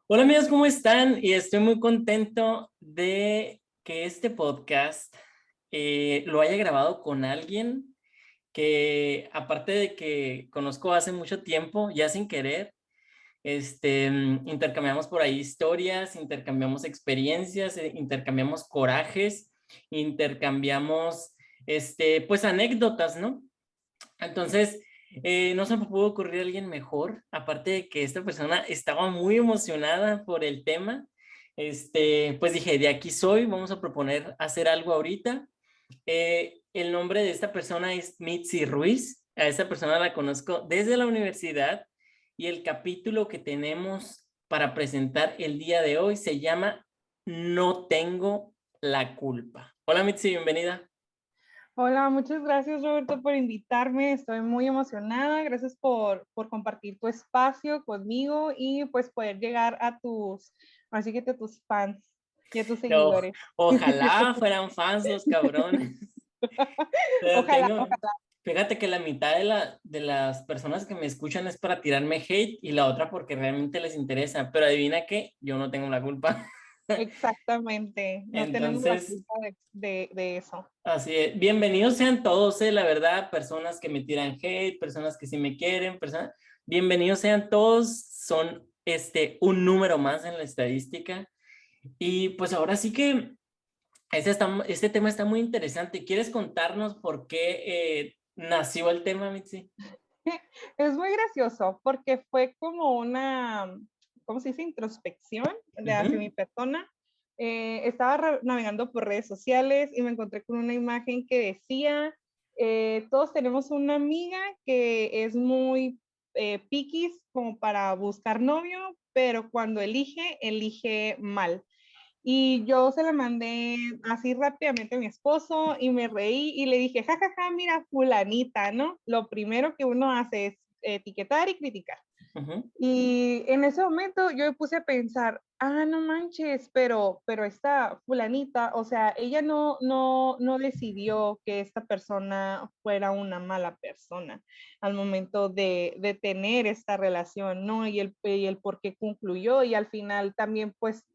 Hola amigos, ¿cómo están? Y estoy muy contento de que este podcast lo haya grabado con alguien que, aparte de que conozco hace mucho tiempo, ya sin querer, intercambiamos por ahí historias, intercambiamos experiencias, intercambiamos corajes, intercambiamos, pues anécdotas, ¿no? Entonces, no se me pudo ocurrir alguien mejor, aparte de que esta persona estaba muy emocionada por el tema. Pues dije, de aquí soy, vamos a proponer hacer algo ahorita. El nombre de esta persona es Mitzi Ruiz. A esta persona la conozco desde la universidad y el capítulo que tenemos para presentar el día de hoy se llama No tengo la culpa. Hola Mitzi, bienvenida. Hola, muchas gracias Roberto por invitarme. Estoy muy emocionada. Gracias por compartir tu espacio conmigo y pues poder llegar a así que a tus fans y a tus O- seguidores. Ojalá fueran fans los cabrones. Pero Ojalá, tengo, ojalá. fíjate que la mitad de las personas que me escuchan es para tirarme hate y la otra porque realmente les interesa. Pero adivina qué, yo no tengo la culpa. Exactamente. No tenemos la Entonces, culpa de eso. así es. Bienvenidos sean todos, la verdad, personas que me tiran hate, personas que sí me quieren, personas. Bienvenidos sean todos, son un número más en la estadística. Y pues ahora sí que este tema está muy interesante. ¿Quieres contarnos por qué nació el tema, Mitzi? Es muy gracioso porque fue como ¿cómo se dice? Introspección hacia mi Ujú. persona. Estaba navegando por redes sociales y me encontré con una imagen que decía, todos tenemos una amiga que es muy piquis como para buscar novio, pero cuando elige mal. Y yo se la mandé así rápidamente a mi esposo y me reí y le dije, jajaja, ja, ja, mira, fulanita, ¿no? Lo primero que uno hace es etiquetar y criticar. Ujú. Y en ese momento yo me puse a pensar, no manches, pero esta fulanita, o sea, ella no decidió que esta persona fuera una mala persona al momento de tener esta relación, ¿no? Y el por qué concluyó y al final también, pues,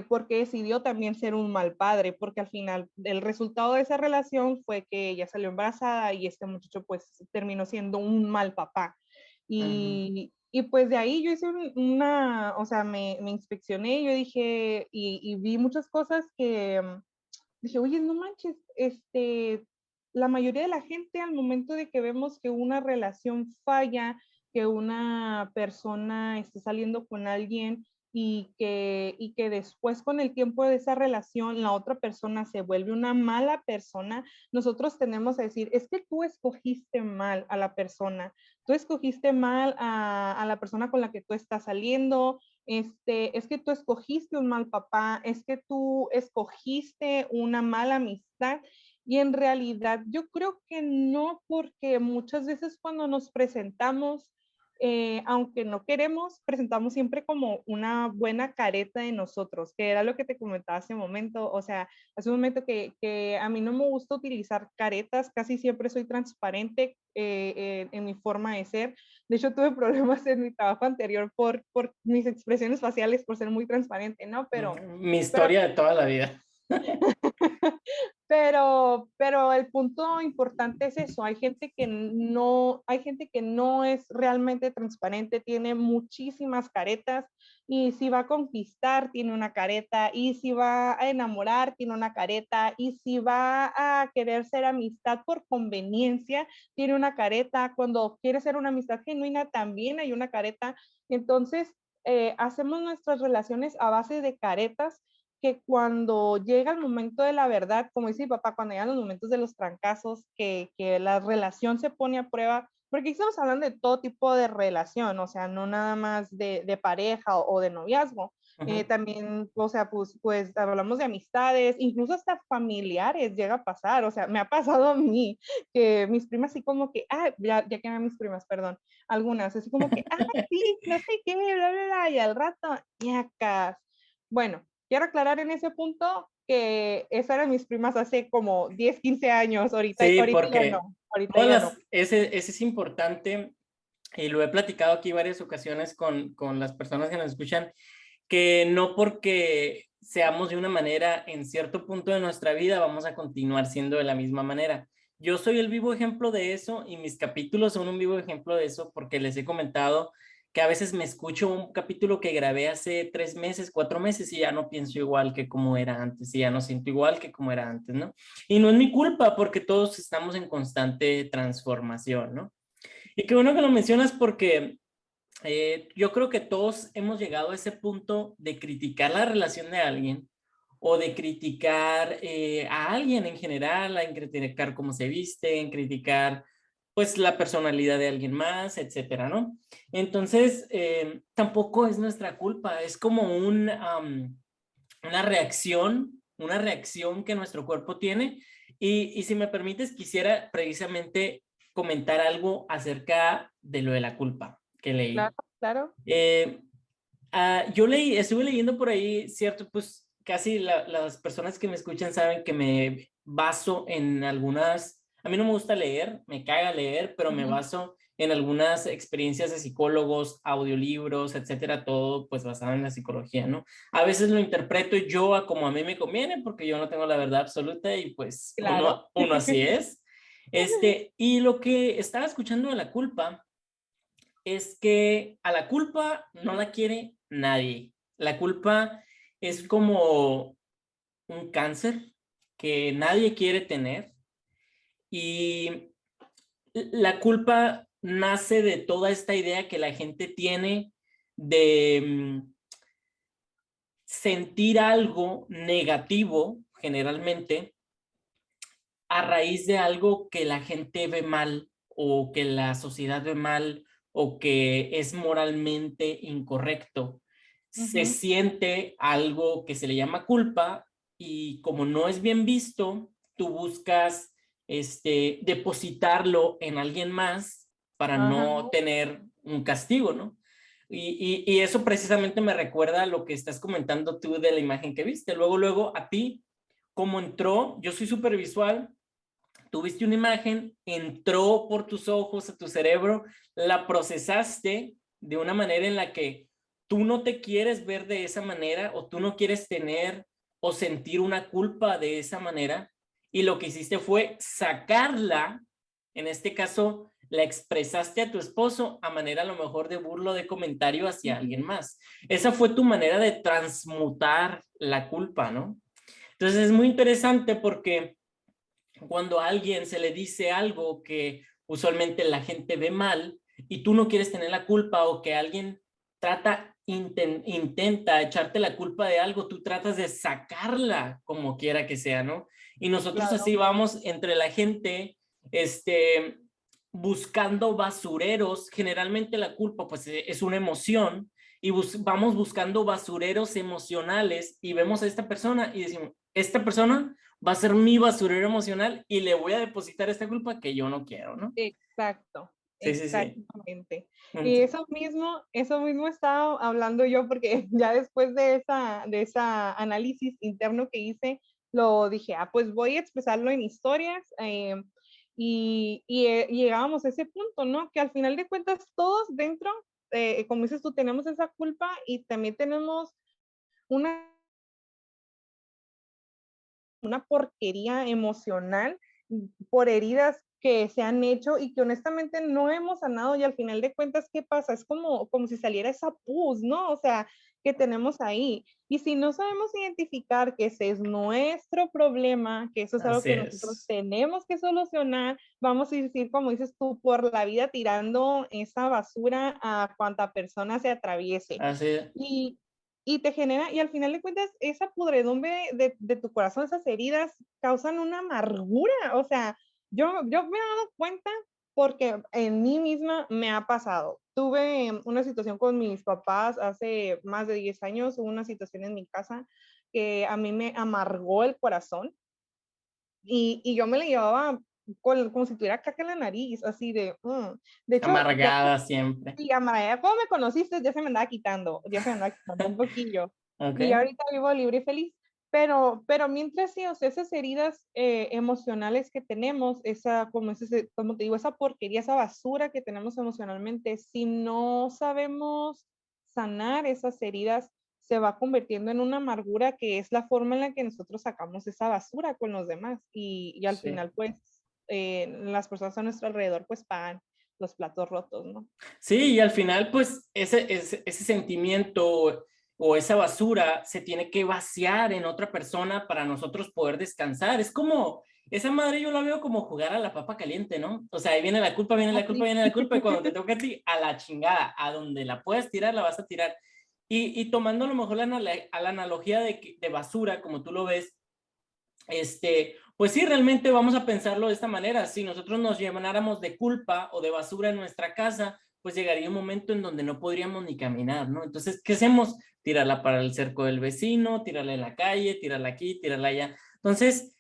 porque decidió también ser un mal padre, porque al final el resultado de esa relación fue que ella salió embarazada y este muchacho pues terminó siendo un mal papá. Ujú. Y pues de ahí yo hice o sea, me inspeccioné, yo dije, y vi muchas cosas que dije, oye, no manches, la mayoría de la gente al momento de que vemos que una relación falla, que una persona está saliendo con alguien y que después con el tiempo de esa relación la otra persona se vuelve una mala persona, nosotros tenemos a decir, es que tú escogiste mal a la persona, tú escogiste mal a la persona con la que tú estás saliendo, es que tú escogiste un mal papá, es que tú escogiste una mala amistad. Y en realidad yo creo que no, porque muchas veces cuando nos presentamos, aunque no queremos, presentamos siempre como una buena careta de nosotros, que era lo que te comentaba hace un momento. O sea, hace un momento que a mí no me gusta utilizar caretas, casi siempre soy transparente en mi forma de ser. De hecho, tuve problemas en mi trabajo anterior por mis expresiones faciales, por ser muy transparente, ¿no? Mi Pero historia de toda la vida. pero el punto importante es eso, hay gente que no es realmente transparente, tiene muchísimas caretas y si va a conquistar tiene una careta y si va a enamorar tiene una careta y si va a querer ser amistad por conveniencia tiene una careta, cuando quiere ser una amistad genuina también hay una careta, entonces hacemos nuestras relaciones a base de caretas que cuando llega el momento de la verdad, como dice mi papá, cuando llegan los momentos de los trancazos, que la relación se pone a prueba, porque aquí estamos hablando de todo tipo de relación, o sea, no nada más de pareja o de noviazgo, Ujú. también, o sea, pues hablamos de amistades, incluso hasta familiares llega a pasar, o sea, me ha pasado a mí, que mis primas así como que, ya que mis primas, perdón, algunas, así como que, sí, no sé qué, bla, bla, bla, y al rato, ñacas. Bueno, quiero aclarar en ese punto que esas eran mis primas hace como 10, 15 años, Sí, ahorita ya porque no, ahorita ya no. ese es importante y lo he platicado aquí varias ocasiones con las personas que nos escuchan, que no porque seamos de una manera en cierto punto de nuestra vida vamos a continuar siendo de la misma manera. Yo soy el vivo ejemplo de eso y mis capítulos son un vivo ejemplo de eso porque les he comentado que a veces me escucho un capítulo que grabé hace 3 meses, 4 meses y ya no pienso igual que como era antes y ya no siento igual que como era antes, ¿no? Y no es mi culpa porque todos estamos en constante transformación, ¿no? Y qué bueno que lo mencionas porque yo creo que todos hemos llegado a ese punto de criticar la relación de alguien o de criticar a alguien en general, en criticar cómo se viste, en criticar pues la personalidad de alguien más, etcétera, ¿no? Entonces, tampoco es nuestra culpa, es como una reacción que nuestro cuerpo tiene. Y si me permites, quisiera precisamente comentar algo acerca de lo de la culpa que leí. Claro, claro. Eh, estuve leyendo por ahí, cierto, pues casi las personas que me escuchan saben que me baso en algunas, a mí no me gusta leer, me caga leer, pero me Ujú. baso en algunas experiencias de psicólogos, audiolibros, etcétera, todo pues basado en la psicología, ¿no? A veces lo interpreto yo a como a mí me conviene, porque yo no tengo la verdad absoluta y pues Claro. uno así es. Y lo que estaba escuchando de la culpa es que a la culpa no la quiere nadie. La culpa es como un cáncer que nadie quiere tener y la culpa nace de toda esta idea que la gente tiene de sentir algo negativo generalmente a raíz de algo que la gente ve mal o que la sociedad ve mal o que es moralmente incorrecto. Se Ujú. siente algo que se le llama culpa y como no es bien visto, tú buscas depositarlo en alguien más para Ajá. no tener un castigo, ¿no? Y eso precisamente me recuerda a lo que estás comentando tú de la imagen que viste. Luego a ti, cómo entró, yo soy súper visual, tuviste una imagen, entró por tus ojos a tu cerebro, la procesaste de una manera en la que tú no te quieres ver de esa manera o tú no quieres tener o sentir una culpa de esa manera y lo que hiciste fue sacarla, en este caso la expresaste a tu esposo a manera a lo mejor de burlo de comentario hacia alguien Ujú. más. Esa fue tu manera de transmutar la culpa, ¿no? Entonces es muy interesante porque cuando a alguien se le dice algo que usualmente la gente ve mal y tú no quieres tener la culpa o que alguien intenta echarte la culpa de algo, tú tratas de sacarla como quiera que sea, ¿no? Y nosotros así Claro. vamos entre la gente, este, buscando basureros, generalmente la culpa pues es una emoción y vamos buscando basureros emocionales y vemos a esta persona y decimos, esta persona va a ser mi basurero emocional y le voy a depositar esta culpa que yo no quiero, ¿no? Exacto, Sí, sí, sí. exactamente. Y Ent- eso mismo estaba hablando yo porque ya después de esa análisis interno que hice, lo dije, pues voy a expresarlo en historias, y llegábamos a ese punto, ¿no? Que al final de cuentas todos dentro, como dices tú, tenemos esa culpa y también tenemos una porquería emocional por heridas que se han hecho y que honestamente no hemos sanado y al final de cuentas, ¿qué pasa? Es como si saliera esa pus, ¿no? O sea, que tenemos ahí. Y si no sabemos identificar que ese es nuestro problema, que eso es algo Así que nosotros es, tenemos que solucionar, vamos a decir, como dices tú, por la vida tirando esa basura a cuanta persona se atraviese. así es, Y, y te genera, y al final de cuentas, esa pudredumbre de tu corazón, esas heridas, causan una amargura. O sea, yo me he dado cuenta porque en mí misma me ha pasado. Tuve una situación con mis papás hace más de 10 años, hubo una situación en mi casa que a mí me amargó el corazón y yo me la llevaba como si tuviera caca en la nariz, así de. De hecho, ya amargada siempre. y Amaraya, ¿cómo me conociste? Ya se me andaba quitando un poquillo. Y Ok, ahorita vivo libre y feliz. Pero mientras sí, o sea, esas heridas emocionales que tenemos, como te digo, esa porquería, esa basura que tenemos emocionalmente, si no sabemos sanar esas heridas, se va convirtiendo en una amargura que es la forma en la que nosotros sacamos esa basura con los demás y al Sí. final, pues, las personas a nuestro alrededor, pues, pagan los platos rotos, ¿no? Sí, y al final, pues, ese sentimiento o esa basura se tiene que vaciar en otra persona para nosotros poder descansar. Es como, esa madre yo la veo como jugar a la papa caliente, ¿no? O sea, ahí viene la culpa, viene la culpa, Así. viene la culpa, y cuando te toca a ti, a la chingada, a donde la puedes tirar, la vas a tirar. Y tomando a lo mejor a la analogía de basura, como tú lo ves, pues sí, realmente vamos a pensarlo de esta manera. Si nosotros nos llenáramos de culpa o de basura en nuestra casa, pues llegaría un momento en donde no podríamos ni caminar, ¿no? Entonces, ¿qué hacemos? Tirarla para el cerco del vecino, tirarla en la calle, tirarla aquí, tirarla allá. Entonces,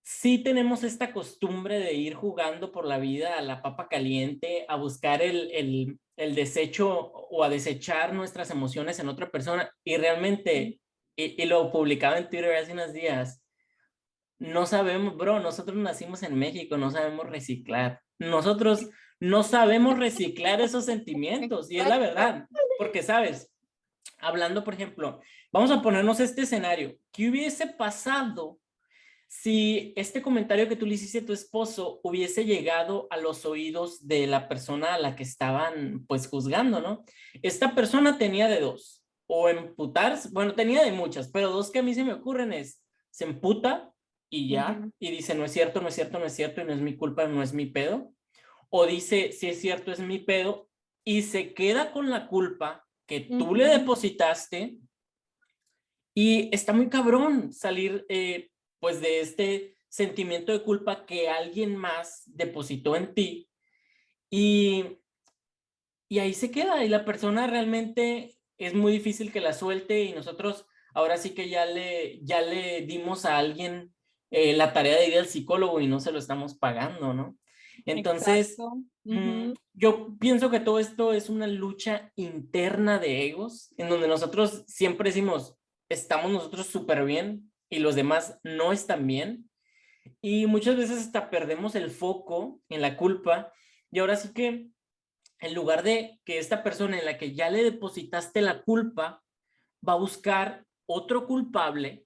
sí tenemos esta costumbre de ir jugando por la vida a la papa caliente, a buscar el desecho o a desechar nuestras emociones en otra persona. Y realmente, y lo publicaba en Twitter hace unos días, no sabemos, bro, nosotros nacimos en México, no sabemos reciclar. Nosotros no sabemos reciclar esos sentimientos, y es la Exacto. verdad, porque sabes, hablando, por ejemplo, vamos a ponernos este escenario. ¿Qué hubiese pasado si este comentario que tú le hiciste a tu esposo hubiese llegado a los oídos de la persona a la que estaban, pues, juzgando, ¿no? Esta persona tenía de dos, o emputarse, bueno, tenía de muchas, pero dos que a mí se me ocurren es, se emputa y ya, Ujú, y dice, no es cierto, no es cierto, no es cierto, y no es mi culpa, no es mi pedo, o dice, sí es cierto, es mi pedo, y se queda con la culpa que tú le ujú. depositaste, y está muy cabrón salir, pues, de este sentimiento de culpa que alguien más depositó en ti, y, y ahí se queda, y la persona realmente es muy difícil que la suelte, y nosotros ahora sí que ya le dimos a alguien la tarea de ir al psicólogo y no se lo estamos pagando, ¿no? Entonces, Exacto. Ujú. yo pienso que todo esto es una lucha interna de egos, en donde nosotros siempre decimos, estamos nosotros súper bien y los demás no están bien. Y muchas veces hasta perdemos el foco en la culpa. Y ahora sí que en lugar de que esta persona en la que ya le depositaste la culpa va a buscar otro culpable,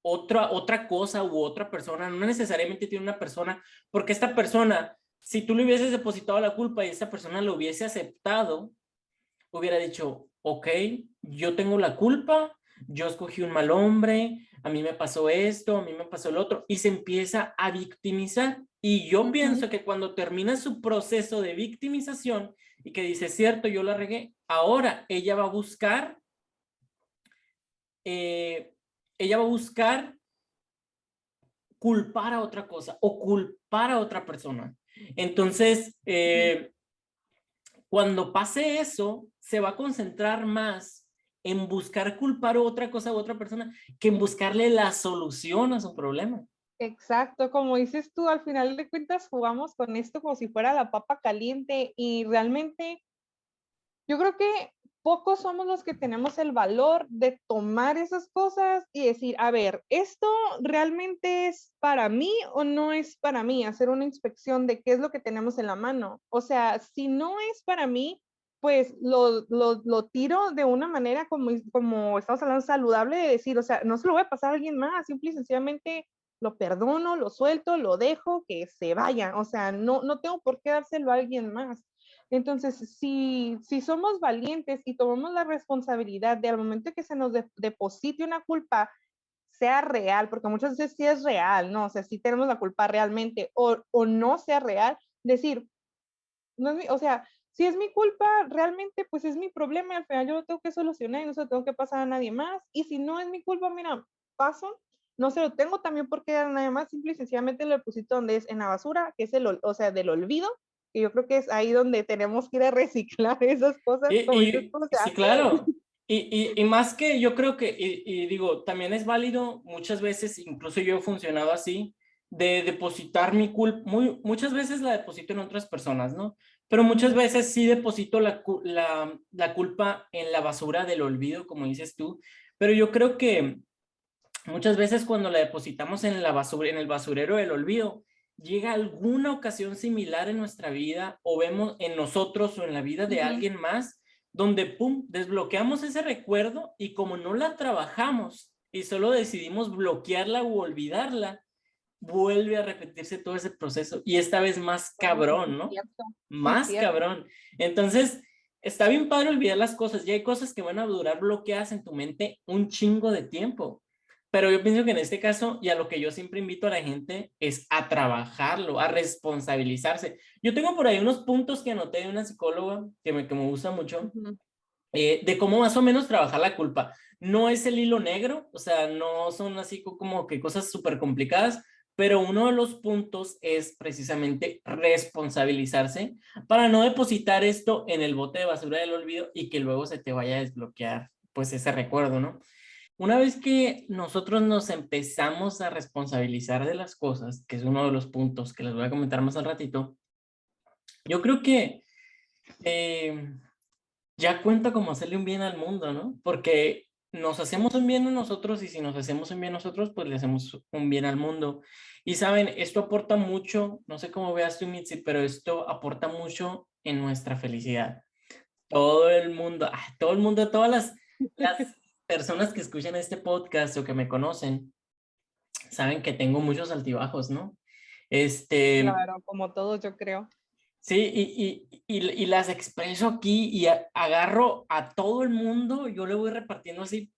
otra cosa u otra persona, no necesariamente tiene una persona, porque esta persona, si tú le hubieses depositado la culpa y esta persona lo hubiese aceptado, hubiera dicho, ok, yo tengo la culpa, yo escogí un mal hombre, a mí me pasó esto, a mí me pasó el otro, y se empieza a victimizar. Y yo Ujú. pienso que cuando termina su proceso de victimización y que dice, cierto, yo la regué, ahora eh, ella va a buscar culpar a otra cosa o culpar a otra persona. Entonces, Ujú. cuando pase eso, se va a concentrar más en buscar culpar a otra cosa u otra persona que en buscarle la solución a su problema. Exacto, como dices tú, al final de cuentas jugamos con esto como si fuera la papa caliente y realmente yo creo que pocos somos los que tenemos el valor de tomar esas cosas y decir, a ver, ¿esto realmente es para mí o no es para mí? Hacer una inspección de qué es lo que tenemos en la mano. O sea, si no es para mí, pues lo tiro de una manera como estamos hablando saludable de decir, o sea, no se lo voy a pasar a alguien más, simple y sencillamente lo perdono, lo suelto, lo dejo, que se vaya. O sea, no tengo por qué dárselo a alguien más. Entonces, si somos valientes y tomamos la responsabilidad de al momento que se nos deposite una culpa, sea real, porque muchas veces sí es real, ¿no? O sea, sí tenemos la culpa realmente, o no sea real, decir, no es o sea, si es mi culpa, realmente, pues es mi problema, y al final yo lo tengo que solucionar y no se lo tengo que pasar a nadie más. Y si no es mi culpa, mira, paso, no se lo tengo también porque a nadie más, simple y sencillamente lo deposito donde es en la basura, que es o sea, del olvido, que yo creo que es ahí donde tenemos que ir a reciclar esas cosas, como dices tú, o Sí, sea, claro. Y más que yo creo que, y digo, también es válido, muchas veces, incluso yo he funcionado así, de depositar mi culpa, muchas veces la deposito en otras personas, ¿no? Pero muchas ujú, veces sí deposito la culpa en la basura del olvido, como dices tú. Pero yo creo que muchas veces cuando la depositamos en la basura, en el basurero del olvido, llega alguna ocasión similar en nuestra vida o vemos en nosotros o en la vida de alguien más, donde pum, desbloqueamos ese recuerdo y como no la trabajamos y solo decidimos bloquearla o olvidarla, vuelve a repetirse todo ese proceso y esta vez más Bueno, sí, cabrón, es ¿no? cierto. Sí, es Más cierto. cabrón. Entonces, está bien padre olvidar las cosas y hay cosas que van a durar bloqueadas en tu mente un chingo de tiempo. Pero yo pienso que en este caso, y a lo que yo siempre invito a la gente, es a trabajarlo, a responsabilizarse. Yo tengo por ahí unos puntos que anoté de una psicóloga que me gusta mucho, de cómo más o menos trabajar la culpa. No es el hilo negro, o sea, no son así como que cosas súper complicadas, pero uno de los puntos es precisamente responsabilizarse para no depositar esto en el bote de basura del olvido y que luego se te vaya a desbloquear pues ese recuerdo, ¿no? Una vez que nosotros nos empezamos a responsabilizar de las cosas, que es uno de los puntos que les voy a comentar más al ratito, yo creo que eh, ya cuenta como hacerle un bien al mundo, ¿no? Porque nos hacemos un bien a nosotros y si nos hacemos un bien a nosotros, pues le hacemos un bien al mundo. Y saben, esto aporta mucho, no sé cómo veas tú, Mitzi, pero esto aporta mucho en nuestra felicidad. Todo el mundo, las personas que escuchan este podcast o que me conocen, saben que tengo muchos altibajos, ¿no? Este, Claro, como todos, yo creo. sí, y las expreso aquí y agarro a todo el mundo, yo le voy repartiendo así,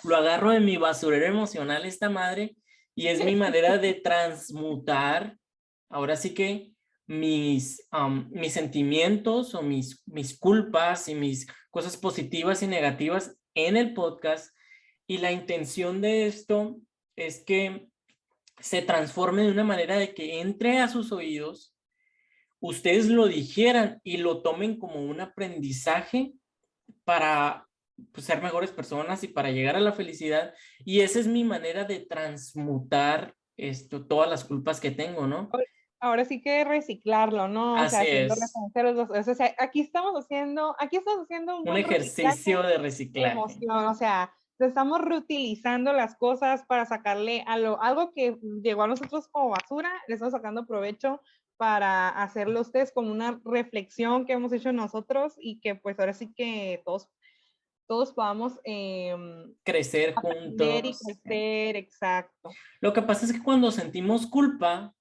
lo agarro de mi basurero emocional esta madre y es mi manera de transmutar, ahora sí que mis sentimientos o mis culpas y mis cosas positivas y negativas en el podcast y la intención de esto es que se transforme de una manera de que entre a sus oídos, ustedes lo dijeran y lo tomen como un aprendizaje para pues, ser mejores personas y para llegar a la felicidad. Y esa es mi manera de transmutar todas las culpas que tengo, ¿no? Ahora sí que reciclarlo, ¿no? O sea, Así haciendo es, reconocer los dos. O sea, aquí estamos haciendo un un buen reciclaje ejercicio de de reciclaje. emoción. O sea, estamos reutilizando las cosas para sacarle algo que llegó a nosotros como basura, le estamos sacando provecho para hacerlo ustedes como una reflexión que hemos hecho nosotros y que pues ahora sí que todos podamos Crecer aprender y juntos. crecer, exacto. Lo que pasa es que cuando sentimos culpa,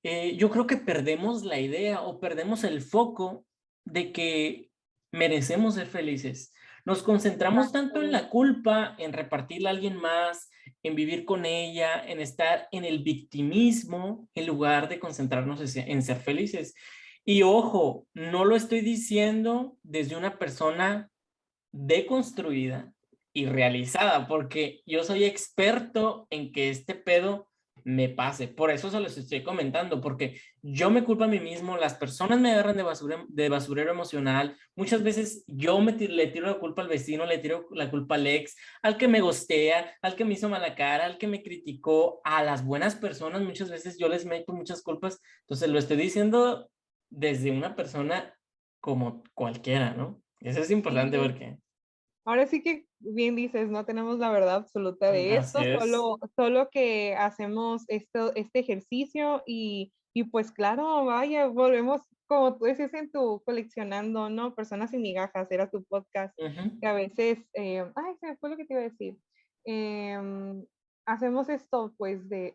yo creo que perdemos la idea o perdemos el foco de que merecemos ser felices. Nos concentramos tanto en Exacto. la culpa, en repartirla a alguien más, en vivir con ella, en estar en el victimismo, en lugar de concentrarnos en ser felices. Y ojo, no lo estoy diciendo desde una persona deconstruida y realizada, porque yo soy experto en que este pedo me pase. Por eso se los estoy comentando, porque yo me culpo a mí mismo, las personas me agarran de basurero emocional, muchas veces yo le tiro la culpa al vecino, le tiro la culpa al ex, al que me gostea, al que me hizo mala cara, al que me criticó, a las buenas personas, muchas veces yo les meto muchas culpas, entonces lo estoy diciendo desde una persona como cualquiera, ¿no? Eso es importante Sí, porque ahora sí que bien dices, no tenemos la verdad absoluta de así esto, es. solo que hacemos este ejercicio y pues claro, vaya, volvemos, como tú decías en tu coleccionando, ¿no? Personas y migajas, era tu podcast, Ujú. que a veces, ay, se me fue lo que te iba a decir. Em, hacemos esto, pues, se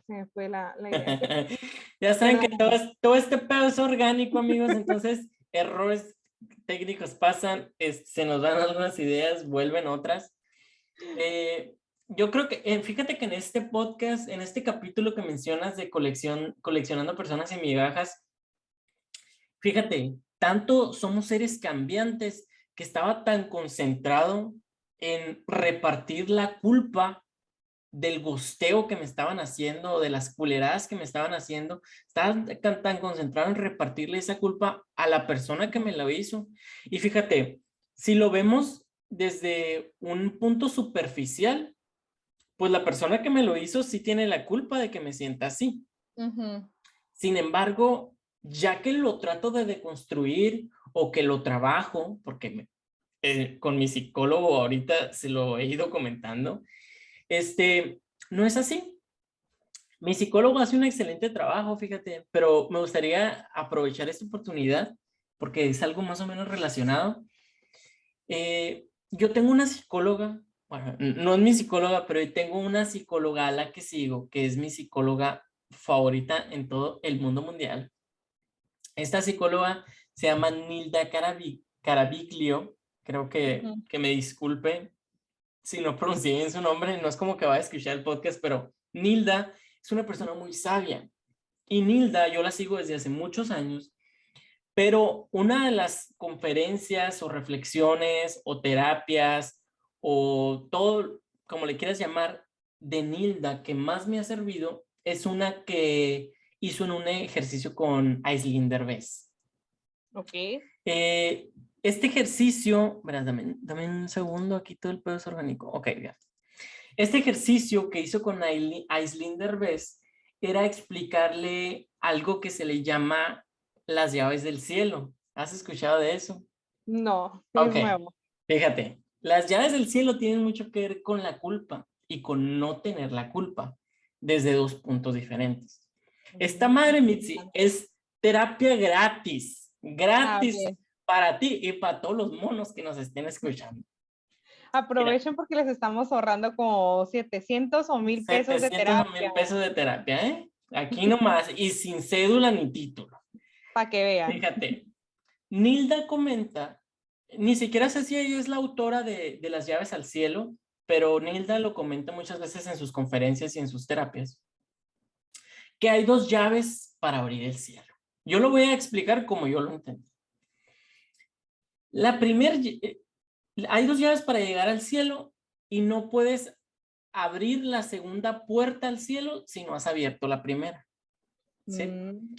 me fue la idea. Ya saben que Perdón. todo este pedo es orgánico, amigos, entonces errores técnicos pasan, se nos dan algunas ideas, vuelven otras. Eh, yo creo que, fíjate que en este podcast, en este capítulo que mencionas de coleccionando personas y migajas, fíjate, tanto somos seres cambiantes que estaba tan concentrado en repartir la culpa del gusteo que me estaban haciendo, de las culeradas que me estaban haciendo, estaba tan concentrado en repartirle esa culpa a la persona que me la hizo. Y fíjate, si lo vemos desde un punto superficial, pues la persona que me lo hizo sí tiene la culpa de que me sienta así. Ujú. Sin embargo, ya que lo trato de deconstruir o que lo trabajo, porque con mi psicólogo ahorita se lo he ido comentando, este, no es así. Mi psicólogo hace un excelente trabajo, fíjate, pero me gustaría aprovechar esta oportunidad porque es algo más o menos relacionado. Yo tengo una psicóloga, bueno, no es mi psicóloga, pero tengo una psicóloga a la que sigo, que es mi psicóloga favorita en todo el mundo mundial. Esta psicóloga se llama Nilda Caraviglio, creo Ujú. que me disculpe si no pronuncié bien su nombre, no es como que vaya a escuchar el podcast, pero Nilda es una persona muy sabia. Y Nilda, yo la sigo desde hace muchos años, pero una de las conferencias o reflexiones o terapias o todo, como le quieras llamar, de Nilda que más me ha servido es una que hizo en un ejercicio con Aislinn Derbez. Ok. Eh, este ejercicio, verás, dame un segundo, aquí todo el pedo es orgánico. Ok, ya. Este ejercicio que hizo con Aislinn Derbez era explicarle algo que se le llama las llaves del cielo. ¿Has escuchado de eso? No, es Ok, nuevo. fíjate, las llaves del cielo tienen mucho que ver con la culpa y con no tener la culpa desde dos puntos diferentes. Esta madre, Mitzi, Interesante. es terapia gratis, Ah, gratis bien. para ti y para todos los monos que nos estén escuchando. Mira, Aprovechen porque les estamos ahorrando como 700 o 1000 pesos de 700 o terapia 1000 pesos de terapia, ¿eh? Aquí nomás, y sin cédula ni título. para que vean. Fíjate, Nilda comenta, ni siquiera sé si ella es la autora de Las llaves al cielo, pero Nilda lo comenta muchas veces en sus conferencias y en sus terapias, que hay dos llaves para abrir el cielo. Yo lo voy a explicar como yo lo entendí. La primera, hay dos llaves para llegar al cielo y no puedes abrir la segunda puerta al cielo si no has abierto la primera, ¿sí?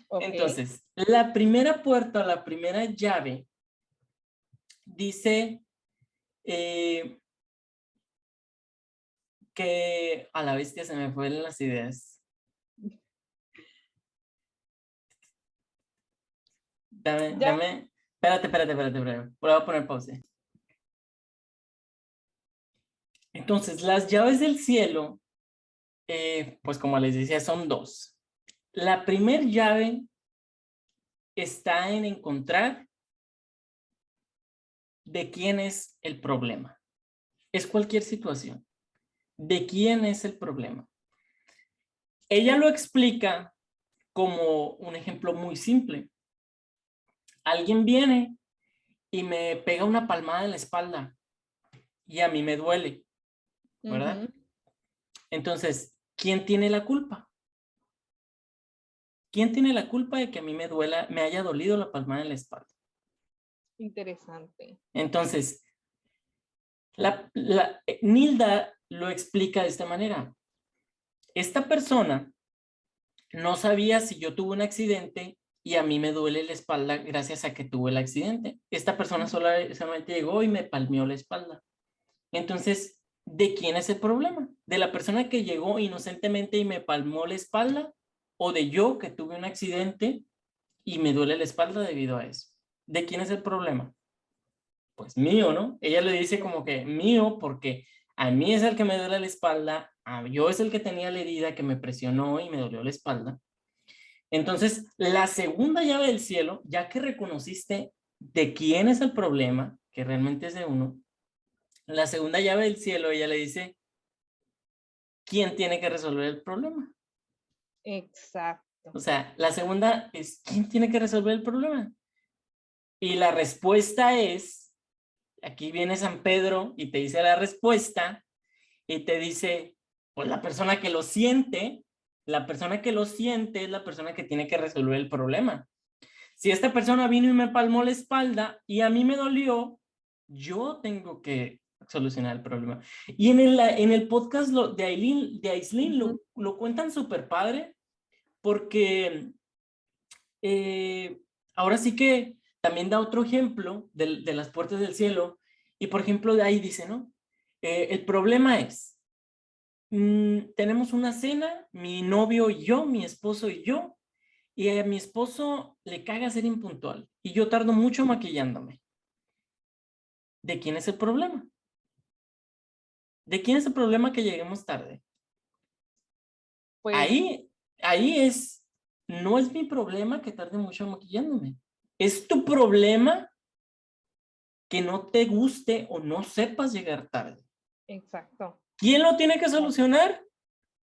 Ok. Entonces, la primera puerta, la primera llave, dice que a la bestia se me fueron las ideas. Ya. Espérate. Voy a poner pausa. Entonces, las llaves del cielo, pues como les decía, son dos. La primer llave está en encontrar de quién es el problema. Es cualquier situación. ¿De quién es el problema? Ella lo explica como un ejemplo muy simple. Alguien viene y me pega una palmada en la espalda y a mí me duele, ¿verdad? Ujú. Entonces, ¿quién tiene la culpa? ¿Quién tiene la culpa de que a mí me duela, me haya dolido la palmada en la espalda? Interesante. Entonces, Nilda lo explica de esta manera. Esta persona no sabía si yo tuve un accidente y a mí me duele la espalda gracias a que tuve el accidente. Esta persona solamente llegó y me palmeó la espalda. Entonces, ¿de quién es el problema? ¿De la persona que llegó inocentemente y me palmó la espalda? ¿O de yo que tuve un accidente y me duele la espalda debido a eso? ¿De quién es el problema? Pues mío, ¿no? Ella le dice como que mío porque a mí es el que me duele la espalda, yo es el que tenía la herida que me presionó y me dolió la espalda. Entonces, la segunda llave del cielo, ya que reconociste de quién es el problema, que realmente es de uno, la segunda llave del cielo, ella le dice, ¿quién tiene que resolver el problema? Exacto. O sea, la segunda es, ¿quién tiene que resolver el problema? Y la respuesta es, aquí viene San Pedro y te dice la respuesta y te dice, pues la persona que lo siente, la persona que lo siente es la persona que tiene que resolver el problema. Si esta persona vino y me palmó la espalda y a mí me dolió, yo tengo que solucionar el problema. Y en el podcast de Aislinn Ujú. lo cuentan súper padre porque eh, ahora sí que también da otro ejemplo de las puertas del cielo y por ejemplo de ahí dice, ¿no? El problema es, tenemos una cena, mi novio y yo, mi esposo y yo, y a mi esposo le caga ser impuntual y yo tardo mucho maquillándome. ¿De quién es el problema? ¿De quién es el problema que lleguemos tarde? pues, ahí no es mi problema que tarde mucho maquillándome. Es tu problema que no te guste o no sepas llegar tarde. exacto. ¿Quién lo tiene que solucionar?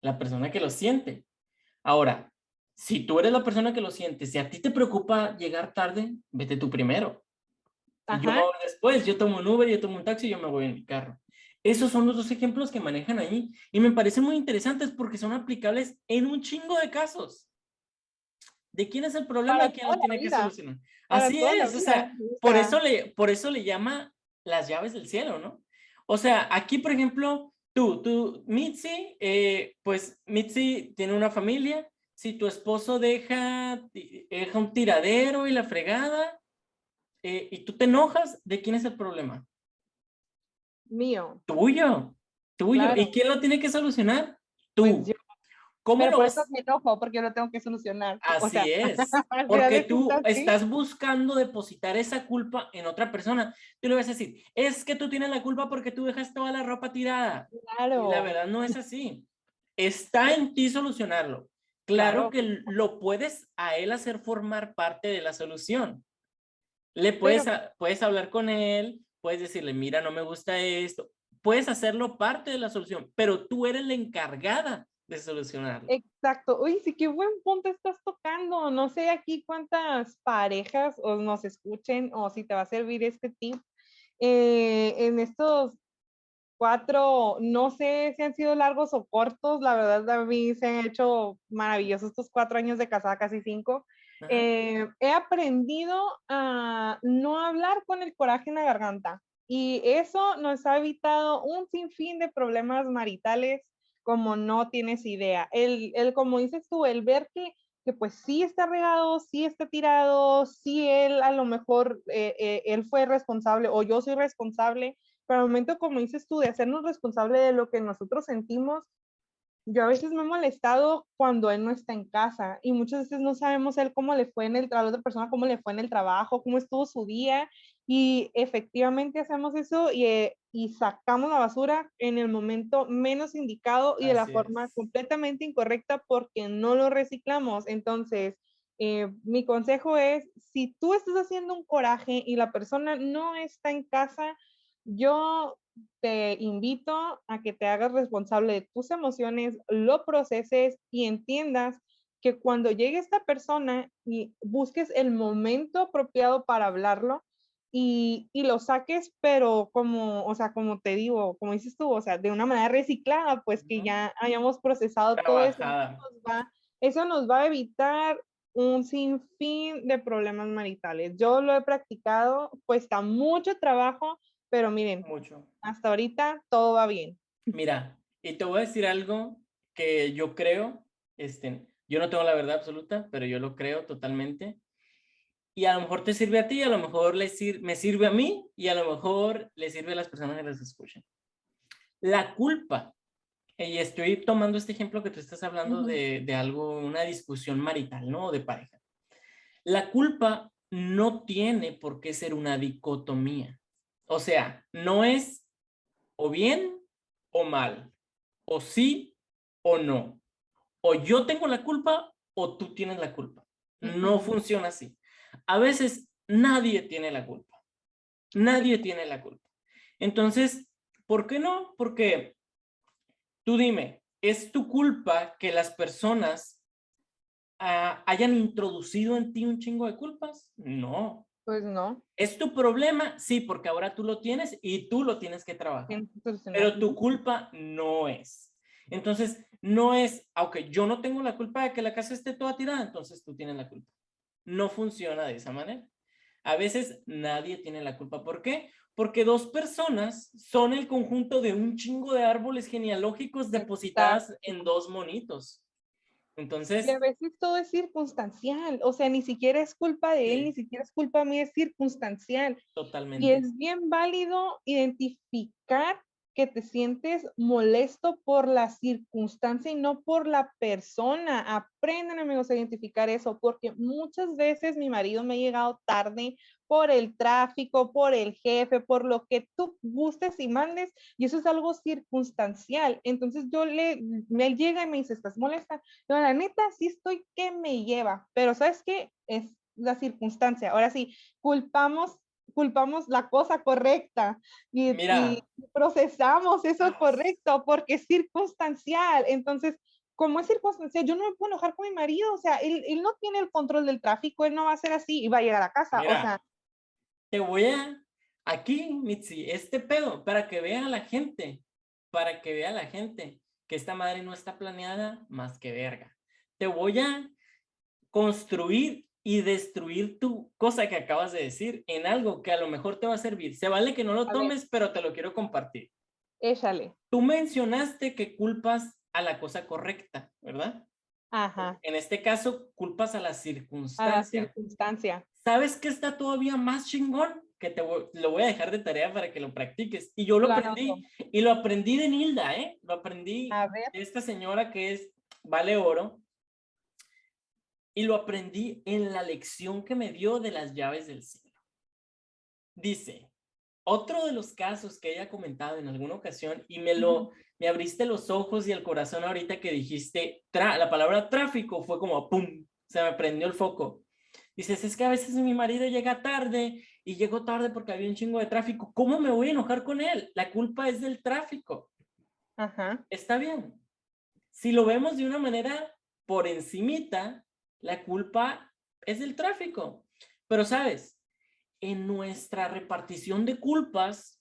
La persona que lo siente. Ahora, si tú eres la persona que lo siente, si a ti te preocupa llegar tarde, vete tú primero. Y yo me Ajá, voy después, yo tomo un Uber, yo tomo un taxi y yo me voy en mi carro. Esos son los dos ejemplos que manejan ahí y me parecen muy interesantes porque son aplicables en un chingo de casos. ¿De quién es el problema para y quién toda lo la tiene que vida, solucionar? para Así toda la es, o vida. sea, O sea, por eso le llama las llaves del cielo, ¿no? O sea, aquí, por ejemplo, Mitzi, pues Mitzi tiene una familia, si tu esposo deja un tiradero y la fregada, y tú te enojas, ¿de quién es el problema? mío, Tuyo, tuyo. claro, ¿Y quién lo tiene que solucionar? pues yo, Tú. ¿Cómo pero lo por eso vas? me enojo, porque yo lo tengo que solucionar. O sea, Así es, al final porque de tú cuentas, sí, estás buscando depositar esa culpa en otra persona. Tú le vas a decir, es que tú tienes la culpa porque tú dejas toda la ropa tirada. Y la claro, verdad no es así. Está en ti solucionarlo. Claro claro, que lo puedes a él hacer formar parte de la solución. Le pero puedes hablar con él, puedes decirle, mira, no me gusta esto. Puedes hacerlo parte de la solución, pero tú eres la encargada de solucionarlo. exacto. Uy, sí, qué buen punto estás tocando. No sé aquí cuántas parejas os nos escuchen o si te va a servir este tip. En estos 4, no sé si han sido largos o cortos, la verdad a mí se han hecho maravillosos estos 4 años de casada, casi 5. Ajá. He aprendido a no hablar con el coraje en la garganta y eso nos ha evitado un sinfín de problemas maritales como no tienes idea. Como dices tú, el ver que pues sí está regado, sí está tirado, sí él a lo mejor él fue responsable o yo soy responsable, pero al momento, como dices tú, de hacernos responsable de lo que nosotros sentimos, yo a veces me he molestado cuando él no está en casa y muchas veces no sabemos él cómo le fue a la otra persona, cómo le fue en el trabajo, cómo estuvo su día y efectivamente hacemos eso y sacamos la basura en el momento menos indicado y de la Así forma es. completamente incorrecta porque no lo reciclamos. Entonces, mi consejo es, si tú estás haciendo un coraje y la persona no está en casa, yo te invito a que te hagas responsable de tus emociones, lo proceses y entiendas que cuando llegue esta persona y busques el momento apropiado para hablarlo y lo saques, pero como, o sea, como te digo, como dices tú, o sea, de una manera reciclada, pues que Ujú. ya hayamos procesado todo eso, Trabajada. eso nos va a evitar un sinfín de problemas maritales. Yo lo he practicado, cuesta mucho trabajo, pero miren, Mucho. hasta ahorita todo va bien. Mira, y te voy a decir algo que yo creo, yo no tengo la verdad absoluta, pero yo lo creo totalmente. Y a lo mejor te sirve a ti, a lo mejor me sirve a mí y a lo mejor le sirve a las personas que las escuchan. La culpa, y estoy tomando este ejemplo que tú estás hablando Ujú. de algo, una discusión marital, ¿no? De pareja. La culpa no tiene por qué ser una dicotomía. O sea, no es o bien o mal, o sí o no. O yo tengo la culpa o tú tienes la culpa. No Ujú. funciona así. A veces nadie tiene la culpa. Nadie tiene la culpa. Entonces, ¿por qué no? Porque tú dime, ¿es tu culpa que las personas hayan introducido en ti un chingo de culpas? No. Pues no, ¿Es tu problema? Sí, porque ahora tú lo tienes y tú lo tienes que trabajar. tienes que solucionar. Pero tu culpa no es. Entonces, no es, aunque yo no tengo la culpa de que la casa esté toda tirada, entonces tú tienes la culpa. No funciona de esa manera. A veces nadie tiene la culpa. ¿Por qué? Porque dos personas son el conjunto de un chingo de árboles genealógicos depositadas Exacto. en dos monitos. Y a Entonces, veces todo es circunstancial, o sea, ni siquiera es culpa de él, ni sí, siquiera es culpa mía, es circunstancial. Y totalmente. es bien válido identificar que te sientes molesto por la circunstancia y no por la persona. Aprendan, amigos, a identificar eso, porque muchas veces mi marido me ha llegado tarde por el tráfico, por el jefe, por lo que tú gustes y mandes, y eso es algo circunstancial. Entonces me llega y me dice, ¿estás molesta? Yo, la neta, sí estoy que me lleva, pero ¿sabes qué? Es la circunstancia. Ahora sí, culpamos la cosa correcta y Mira, procesamos eso correcto porque es circunstancial. Entonces, como es circunstancial, yo no me puedo enojar con mi marido, o sea, él no tiene el control del tráfico, él no va a ser así y va a llegar a casa, o sea, mira, te voy a, aquí, Mitzi, este pedo, para que vea la gente que esta madre no está planeada más que verga. Te voy a construir y destruir tu cosa que acabas de decir en algo que a lo mejor te va a servir. Se vale que no lo a ver, tomes, pero te lo quiero compartir. échale. Tú mencionaste que culpas a la cosa correcta, ¿verdad? Ajá, En este caso, culpas a la a la circunstancia. circunstancia. ¿Sabes qué está todavía más chingón? Que lo voy a dejar de tarea para que lo practiques. Y yo lo Lo anoto. aprendí, y lo aprendí de Nilda, ¿eh? Lo aprendí A ver, de esta señora que vale oro, y lo aprendí en la lección que me dio de las llaves del cielo. Dice, otro de los casos que ella ha comentado en alguna ocasión, y me abriste los ojos y el corazón ahorita que dijiste, la palabra tráfico fue como pum, se me prendió el foco. Dices, es que a veces mi marido llega tarde y llegó tarde porque había un chingo de tráfico. ¿Cómo me voy a enojar con él? La culpa es del tráfico. ajá. Está bien. Si lo vemos de una manera por encimita, la culpa es del tráfico. Pero sabes, en nuestra repartición de culpas,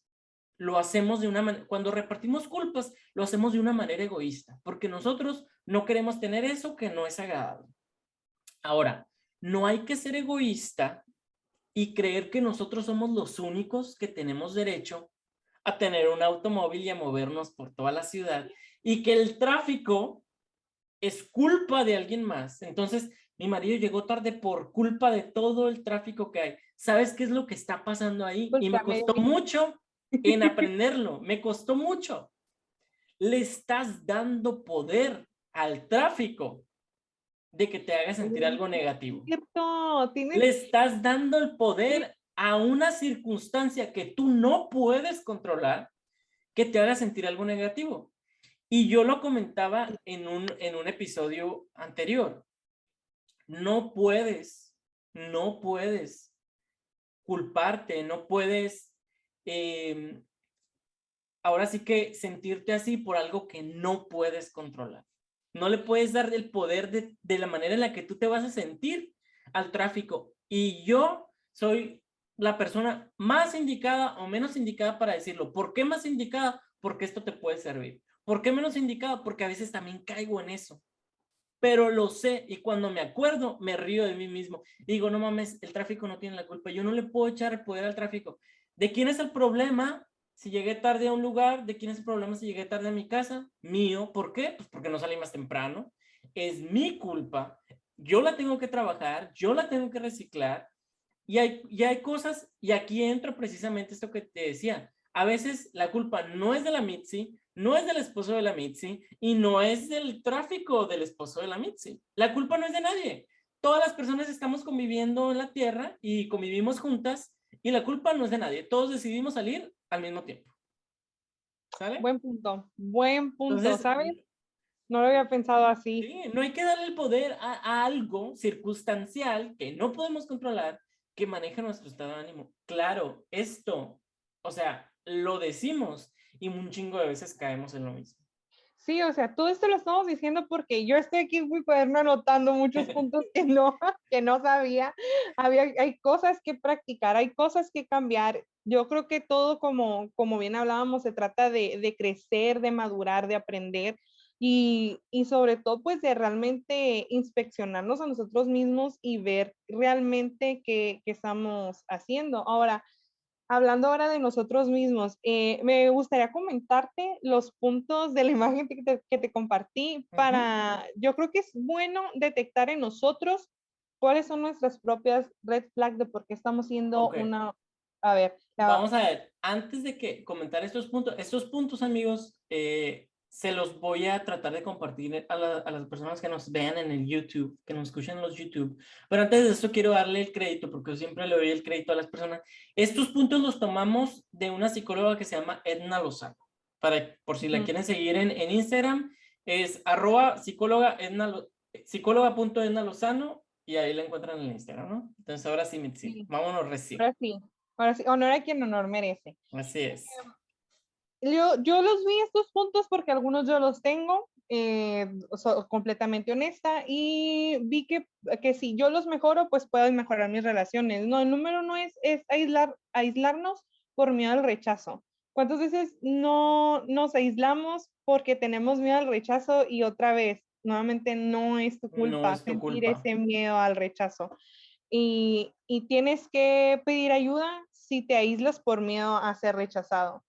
lo hacemos de una manera, cuando repartimos culpas, lo hacemos de una manera egoísta, porque nosotros no queremos tener eso que no es agradable. Ahora, no hay que ser egoísta y creer que nosotros somos los únicos que tenemos derecho a tener un automóvil y a movernos por toda la ciudad y que el tráfico es culpa de alguien más. Entonces, mi marido llegó tarde por culpa de todo el tráfico que hay. ¿Sabes qué es lo que está pasando ahí? Y Porque me a medio costó mucho en aprenderlo, me costó mucho. Le estás dando poder al tráfico de que te haga sentir algo negativo. cierto, tienes Le estás dando el poder a una circunstancia que tú no puedes controlar que te haga sentir algo negativo. Y yo lo comentaba en un episodio anterior. No puedes, no puedes culparte, no puedes, ahora sí que sentirte así por algo que no puedes controlar. No le puedes dar el poder de la manera en la que tú te vas a sentir al tráfico. Y yo soy la persona más indicada o menos indicada para decirlo. ¿Por qué más indicada? Porque esto te puede servir. ¿Por qué menos indicada? Porque a veces también caigo en eso. Pero lo sé y cuando me acuerdo me río de mí mismo. Digo, no mames, el tráfico no tiene la culpa. Yo no le puedo echar el poder al tráfico. ¿De quién es el problema si llegué tarde a un lugar? ¿De quién es el problema si llegué tarde a mi casa? Mío. ¿Por qué? Pues porque no salí más temprano. Es mi culpa. Yo la tengo que trabajar, yo la tengo que reciclar. Y hay cosas, y aquí entra precisamente esto que te decía. A veces la culpa no es de la Mitzi, no es del esposo de la Mitzi y no es del tráfico del esposo de la Mitzi. La culpa no es de nadie. Todas las personas estamos conviviendo en la tierra y convivimos juntas y la culpa no es de nadie. Todos decidimos salir al mismo tiempo. ¿Sale? buen punto, Entonces, ¿sabes? No lo había pensado así. sí, no hay que darle el poder a algo circunstancial que no podemos controlar que maneja nuestro estado de ánimo. Claro, esto, o sea, lo decimos y un chingo de veces caemos en lo mismo. Sí, o sea, todo esto lo estamos diciendo porque yo estoy aquí en mi cuaderno anotando muchos puntos que no, que no sabía. Hay cosas que practicar, hay cosas que cambiar. Yo creo que todo, como bien hablábamos, se trata de crecer, de madurar, de aprender y sobre todo, pues, de realmente inspeccionarnos a nosotros mismos y ver realmente qué estamos haciendo. Ahora, hablando ahora de nosotros mismos, me gustaría comentarte los puntos de la imagen que te compartí para, yo creo que es bueno detectar en nosotros cuáles son nuestras propias red flags de por qué estamos siendo Ok, A ver, Vamos a ver, antes de que comentar estos puntos, amigos, se los voy a tratar de compartir a las personas que nos vean en el YouTube, que nos escuchen en los YouTube. Pero antes de eso quiero darle el crédito, porque yo siempre le doy el crédito a las personas. Estos puntos los tomamos de una psicóloga que se llama Edna Lozano. Por si la quieren seguir en Instagram, es psicóloga.edna Lozano, y ahí la encuentran en el Instagram, ¿no? Entonces ahora sí, Mitzi, sí, vámonos recién. ahora sí, ahora sí, honor a quien honor merece. Así es. Yo los vi estos puntos porque algunos yo los tengo, completamente honesta, y vi que si yo los mejoro, pues pueden mejorar mis relaciones. No, el número no es aislarnos por miedo al rechazo. ¿Cuántas veces no nos aislamos porque tenemos miedo al rechazo y otra vez, nuevamente no es tu No culpa es tu sentir culpa. ese miedo al rechazo? Y tienes que pedir ayuda si te aíslas por miedo a ser rechazado.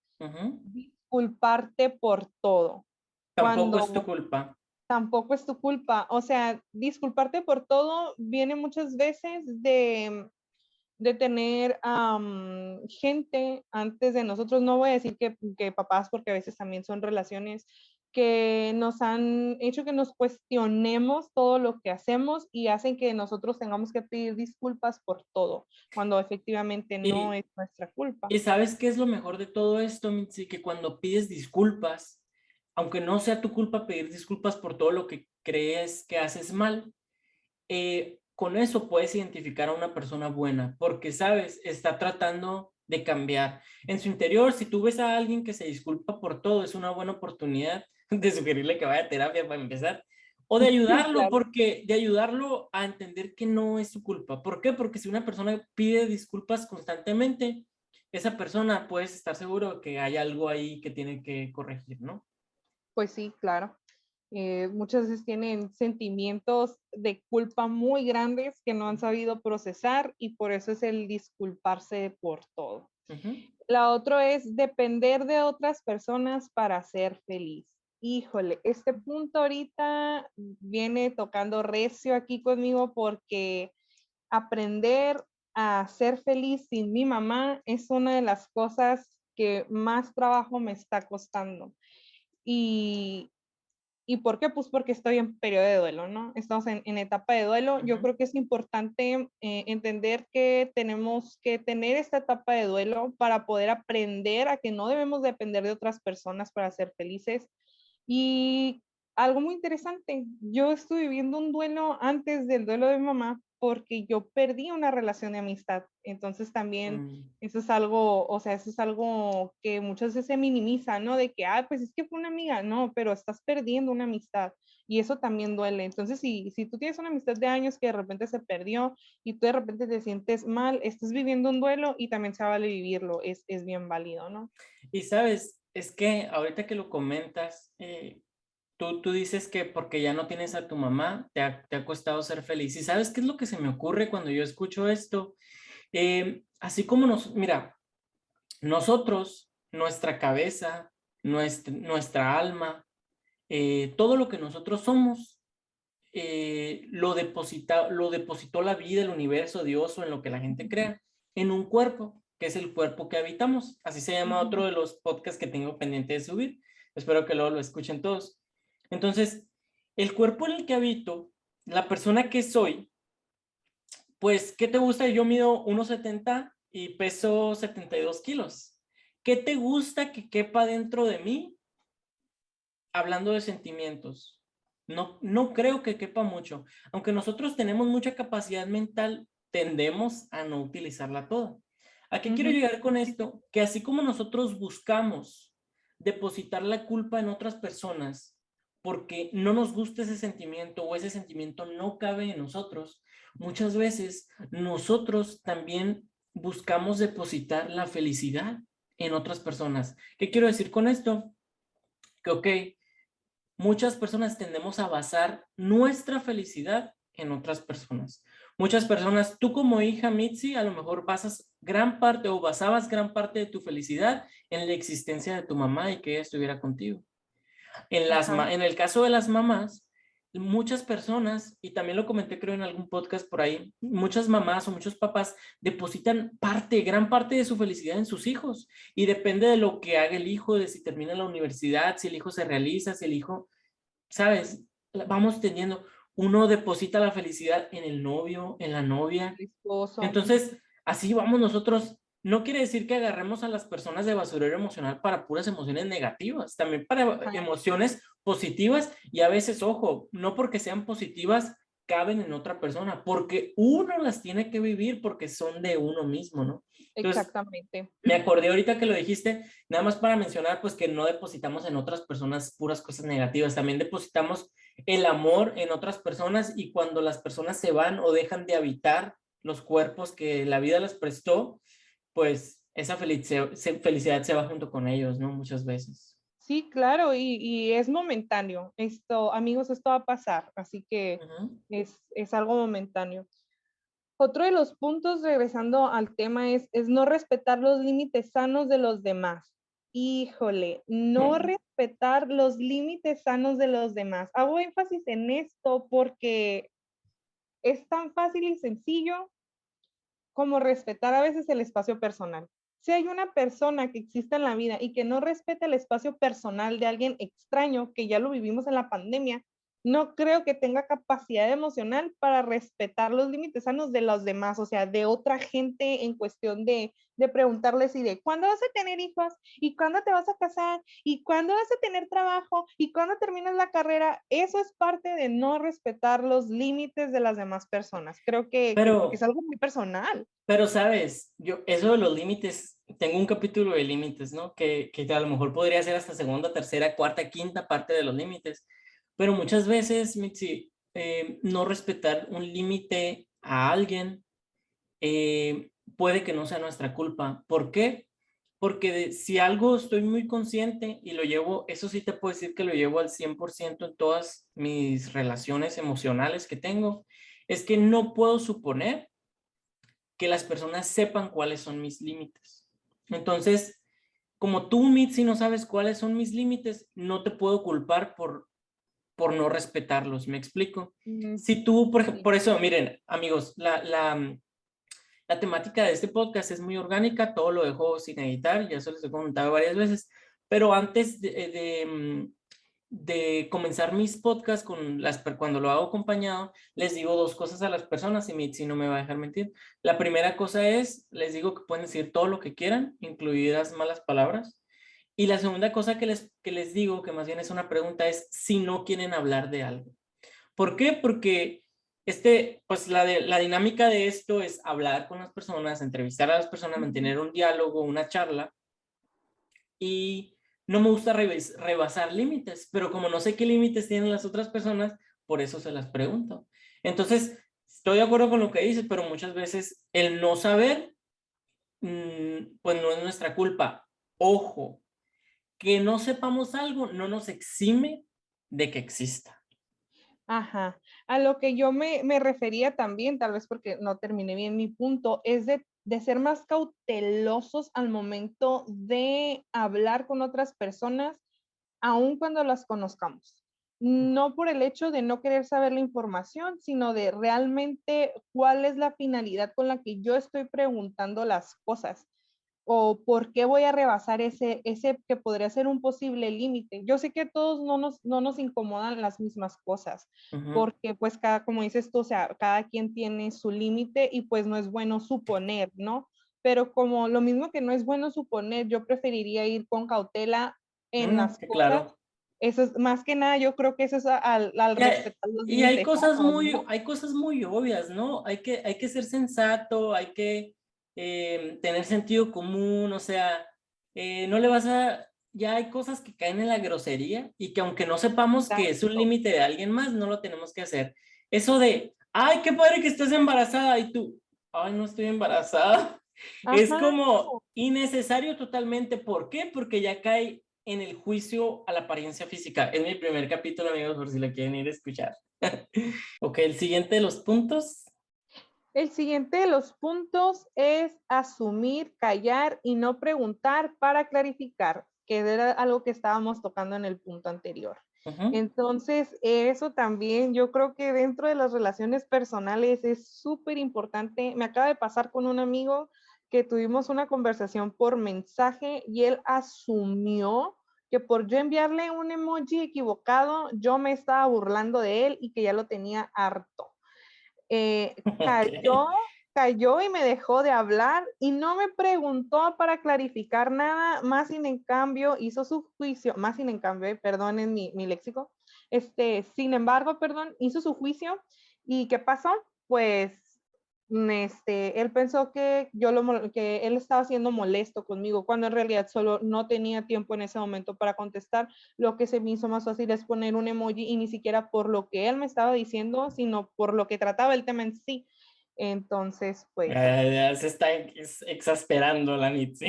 Disculparte por todo. Tampoco es tu Cuando culpa. tampoco es tu culpa. O sea, disculparte por todo viene muchas veces de tener gente antes de nosotros. No voy a decir que papás, porque a veces también son relaciones que nos han hecho que nos cuestionemos todo lo que hacemos y hacen que nosotros tengamos que pedir disculpas por todo, cuando efectivamente no Y, es nuestra culpa. y ¿sabes qué es lo mejor de todo esto, Mitzi? Que cuando pides disculpas, aunque no sea tu culpa pedir disculpas por todo lo que crees que haces mal, con eso puedes identificar a una persona buena, porque, ¿sabes? Está tratando de cambiar. En su interior, si tú ves a alguien que se disculpa por todo, es una buena oportunidad de sugerirle que vaya a terapia para empezar, o Claro. de ayudarlo a entender que no es su culpa. ¿Por qué? Porque si una persona pide disculpas constantemente, esa persona puedes estar seguro que hay algo ahí que tiene que corregir, ¿no? Pues sí, claro. Muchas veces tienen sentimientos de culpa muy grandes que no han sabido procesar y por eso es el disculparse por todo. Ujú. La otra es depender de otras personas para ser feliz. Híjole, este punto ahorita viene tocando recio aquí conmigo porque aprender a ser feliz sin mi mamá es una de las cosas que más trabajo me está costando. Y, ¿Y por qué? Pues porque estoy en periodo de duelo, ¿no? Estamos en etapa de duelo. Yo Ujú. creo que es importante entender que tenemos que tener esta etapa de duelo para poder aprender a que no debemos depender de otras personas para ser felices. Y algo muy interesante, yo estuve viviendo un duelo antes del duelo de mi mamá porque yo perdí una relación de amistad. Entonces también Mm. eso es algo, o sea, eso es algo que muchas veces se minimiza, ¿no? De que, ah, pues es que fue una amiga, no, pero estás perdiendo una amistad y eso también duele. Entonces, si tú tienes una amistad de años que de repente se perdió y tú de repente te sientes mal, estás viviendo un duelo y también se vale vivirlo, es bien válido, ¿no? Y sabes, es que ahorita que lo comentas, tú dices que porque ya no tienes a tu mamá, te ha costado ser feliz. ¿Y sabes qué es lo que se me ocurre cuando yo escucho esto? Así como mira, nosotros, nuestra cabeza, nuestra alma, todo lo que nosotros somos, lo depositó la vida, el universo, Dios o en lo que la gente crea, en un cuerpo, que es el cuerpo que habitamos. Así se llama otro de los podcasts que tengo pendiente de subir. Espero que luego lo escuchen todos. Entonces, el cuerpo en el que habito, la persona que soy, pues, ¿qué te gusta? Yo mido 1,70 y peso 72 kilos. ¿Qué te gusta que quepa dentro de mí? Hablando de sentimientos, no creo que quepa mucho. Aunque nosotros tenemos mucha capacidad mental, tendemos a no utilizarla toda. ¿A qué quiero Ujú. llegar con esto? Que así como nosotros buscamos depositar la culpa en otras personas porque no nos gusta ese sentimiento o ese sentimiento no cabe en nosotros, muchas veces nosotros también buscamos depositar la felicidad en otras personas. ¿Qué quiero decir con esto? Que, ok, muchas personas tendemos a basar nuestra felicidad en otras personas. Muchas personas, tú como hija Mitzi, a lo mejor basas gran parte o basabas gran parte de tu felicidad en la existencia de tu mamá y que ella estuviera contigo. Ajá. En el caso de las mamás, muchas personas, y también lo comenté creo en algún podcast por ahí, muchas mamás o muchos papás depositan gran parte de su felicidad en sus hijos, y depende de lo que haga el hijo, de si termina la universidad, si el hijo se realiza, si el hijo, ¿sabes? Vamos teniendo, uno deposita la felicidad en el novio, en la novia. El esposo. Entonces, así vamos nosotros. No quiere decir que agarremos a las personas de basurero emocional para puras emociones negativas, también para Ajá, emociones positivas, y a veces, ojo, no porque sean positivas caben en otra persona, porque uno las tiene que vivir porque son de uno mismo, ¿no? Entonces, exactamente. me acordé ahorita que lo dijiste, nada más para mencionar, pues que no depositamos en otras personas puras cosas negativas, también depositamos el amor en otras personas, y cuando las personas se van o dejan de habitar los cuerpos que la vida les prestó, pues esa felicidad se va junto con ellos, ¿no? Muchas veces. Sí, claro, y es momentáneo. Esto, amigos, esto va a pasar, así que Ujú. es algo momentáneo. Otro de los puntos, regresando al tema, es no respetar los límites sanos de los demás. Híjole, no respetar los límites sanos de los demás. Hago énfasis en esto porque es tan fácil y sencillo como respetar a veces el espacio personal. Si hay una persona que existe en la vida y que no respeta el espacio personal de alguien extraño, que ya lo vivimos en la pandemia, no creo que tenga capacidad emocional para respetar los límites sanos de los demás, o sea, de otra gente en cuestión de preguntarles y de cuándo vas a tener hijos y cuándo te vas a casar y cuándo vas a tener trabajo y cuándo terminas la carrera. Eso es parte de no respetar los límites de las demás personas. Creo que es Pero, algo muy personal. pero, sabes, yo, eso de los límites, tengo un capítulo de límites, ¿no? Que a lo mejor podría ser hasta segunda, tercera, cuarta, quinta parte de los límites. Pero muchas veces, Mitzi, no respetar un límite a alguien puede que no sea nuestra culpa. ¿Por qué? Porque si algo estoy muy consciente y lo llevo, eso sí te puedo decir que lo llevo al 100% en todas mis relaciones emocionales que tengo, es que no puedo suponer que las personas sepan cuáles son mis límites. Entonces, como tú, Mitzi, no sabes cuáles son mis límites, no te puedo culpar por no respetarlos. ¿Me explico? Mm, Si tú, sí. por eso, miren, amigos, la temática de este podcast es muy orgánica, todo lo dejo sin editar, ya se los he comentado varias veces, pero antes de comenzar mis podcasts cuando lo hago acompañado, les digo dos cosas a las personas, y Mitzi no me va a dejar mentir. La primera cosa es, les digo que pueden decir todo lo que quieran, incluidas malas palabras. Y la segunda cosa que les digo, que más bien es una pregunta, es si no quieren hablar de algo. ¿Por qué? Porque pues la dinámica de esto es hablar con las personas, entrevistar a las personas, mantener un diálogo, una charla, y no me gusta rebasar límites, pero como no sé qué límites tienen las otras personas, por eso se las pregunto. Entonces, estoy de acuerdo con lo que dices, pero muchas veces el no saber, pues no es nuestra culpa. Ojo, que no sepamos algo no nos exime de que exista. Ajá. A lo que yo me refería también, tal vez porque no terminé bien mi punto, es de ser más cautelosos al momento de hablar con otras personas, aun cuando las conozcamos. No por el hecho de no querer saber la información, sino de realmente cuál es la finalidad con la que yo estoy preguntando las cosas o por qué voy a rebasar ese que podría ser un posible límite. Yo sé que a todos no nos incomodan las mismas cosas, Ujú. porque pues como dices tú, o sea, cada quien tiene su límite y pues no es bueno suponer, ¿no? Pero como lo mismo que no es bueno suponer, yo preferiría ir con cautela en las cosas. Claro. Eso es más que nada, yo creo que eso es al Y hay, respetar los y hay límites cosas sanos, muy, ¿no? hay cosas muy obvias, ¿no? Hay que ser sensato, hay que tener sentido común, o sea, no le vas a, ya hay cosas que caen en la grosería, y que aunque no sepamos que es un Exacto. límite de alguien más, no lo tenemos que hacer. Eso de, ay, qué padre que estés embarazada, y tú, ay, no estoy embarazada. Es Ajá. como innecesario totalmente. ¿Por qué? Porque ya cae en el juicio a la apariencia física. Es mi primer capítulo, amigos, por si lo quieren ir a escuchar. Ok, el siguiente de los puntos. El siguiente de los puntos es asumir, callar y no preguntar para clarificar, que era algo que estábamos tocando en el punto anterior. Ujú. Entonces, eso también yo creo que dentro de las relaciones personales es súper importante. Me acaba de pasar con un amigo que tuvimos una conversación por mensaje y él asumió que por yo enviarle un emoji equivocado, yo me estaba burlando de él y que ya lo tenía harto. Ok. Cayó y me dejó de hablar y no me preguntó para clarificar nada, más sin en cambio hizo su juicio, más sin en cambio, perdonen mi léxico, sin embargo, perdón, hizo su juicio y ¿qué pasó? Pues él pensó que que él estaba siendo molesto conmigo, cuando en realidad solo no tenía tiempo en ese momento para contestar. Lo que se me hizo más fácil es poner un emoji y ni siquiera por lo que él me estaba diciendo, sino por lo que trataba el tema en sí. Entonces, pues Ya se está exasperando la Mitzi.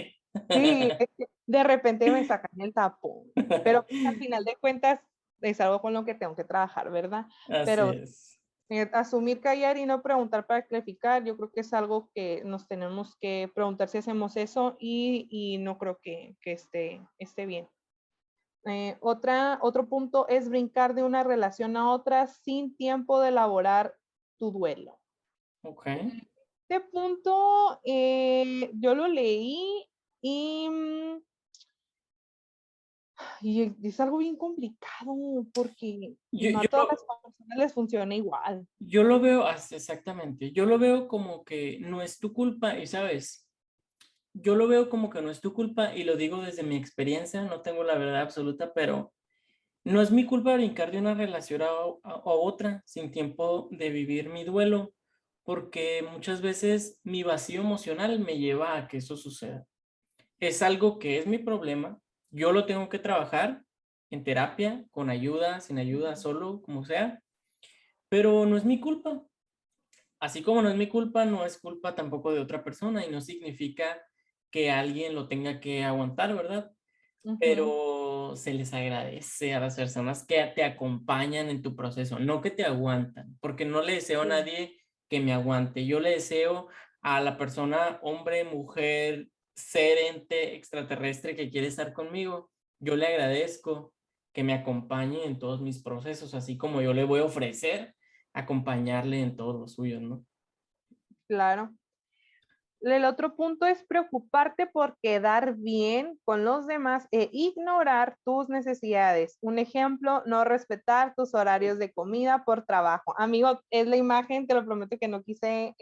sí, es que de repente me sacan el tapón, pero pues, al final de cuentas es algo con lo que tengo que trabajar, ¿verdad? Así Pero es. asumir, callar y no preguntar para clarificar, yo creo que es algo que nos tenemos que preguntar si hacemos eso y no creo que esté bien. Otro punto es brincar de una relación a otra sin tiempo de elaborar tu duelo. Ok. Este punto yo lo leí y, y es algo bien complicado porque Yo, no yo, a todas las personas les funciona igual. yo lo veo exactamente. Yo lo veo como que no es tu culpa y sabes, yo lo veo como que no es tu culpa y lo digo desde mi experiencia, no tengo la verdad absoluta, pero no es mi culpa brincar de una relación a otra sin tiempo de vivir mi duelo, porque muchas veces mi vacío emocional me lleva a que eso suceda. Es algo que es mi problema, yo lo tengo que trabajar en terapia, con ayuda, sin ayuda, solo, como sea, pero no es mi culpa. Así como no es mi culpa, no es culpa tampoco de otra persona y no significa que alguien lo tenga que aguantar, ¿verdad? Ujú, Pero se les agradece a las personas que te acompañan en tu proceso, no que te aguantan, porque no le deseo a sí. nadie que me aguante. Yo le deseo a la persona, hombre, mujer, ser ente extraterrestre que quiere estar conmigo, yo le agradezco que me acompañe en todos mis procesos, así como yo le voy a ofrecer acompañarle en todos los suyos, ¿no? Claro. El otro punto es preocuparte por quedar bien con los demás e ignorar tus necesidades. Un ejemplo, no respetar tus horarios de comida por trabajo. Amigo, es la imagen, te lo prometo que no quise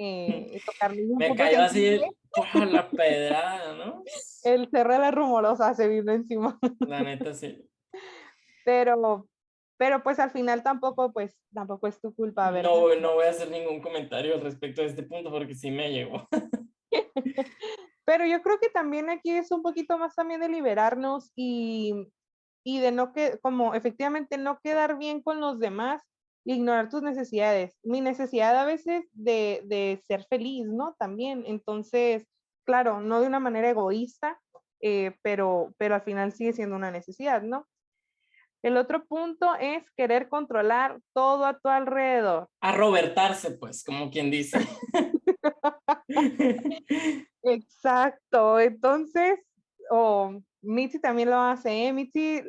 tocar ningún Me punto cayó sensible. así, ¡pua! La pedrada, ¿no? El cerro de la rumorosa se vino encima. La neta, sí. Pero, pero pues al final tampoco es tu culpa, ¿verdad? No voy a hacer ningún comentario al respecto de este punto porque sí me llegó. Pero yo creo que también aquí es un poquito más también de liberarnos y de no que, como efectivamente no quedar bien con los demás, ignorar tus necesidades. Mi necesidad a veces de ser feliz, ¿no? También. Entonces, claro, no de una manera egoísta, pero al final sigue siendo una necesidad, ¿no? El otro punto es querer controlar todo a tu alrededor. A robertarse, pues, como quien dice. Exacto. Entonces, Mitzi también lo hace, ¿eh?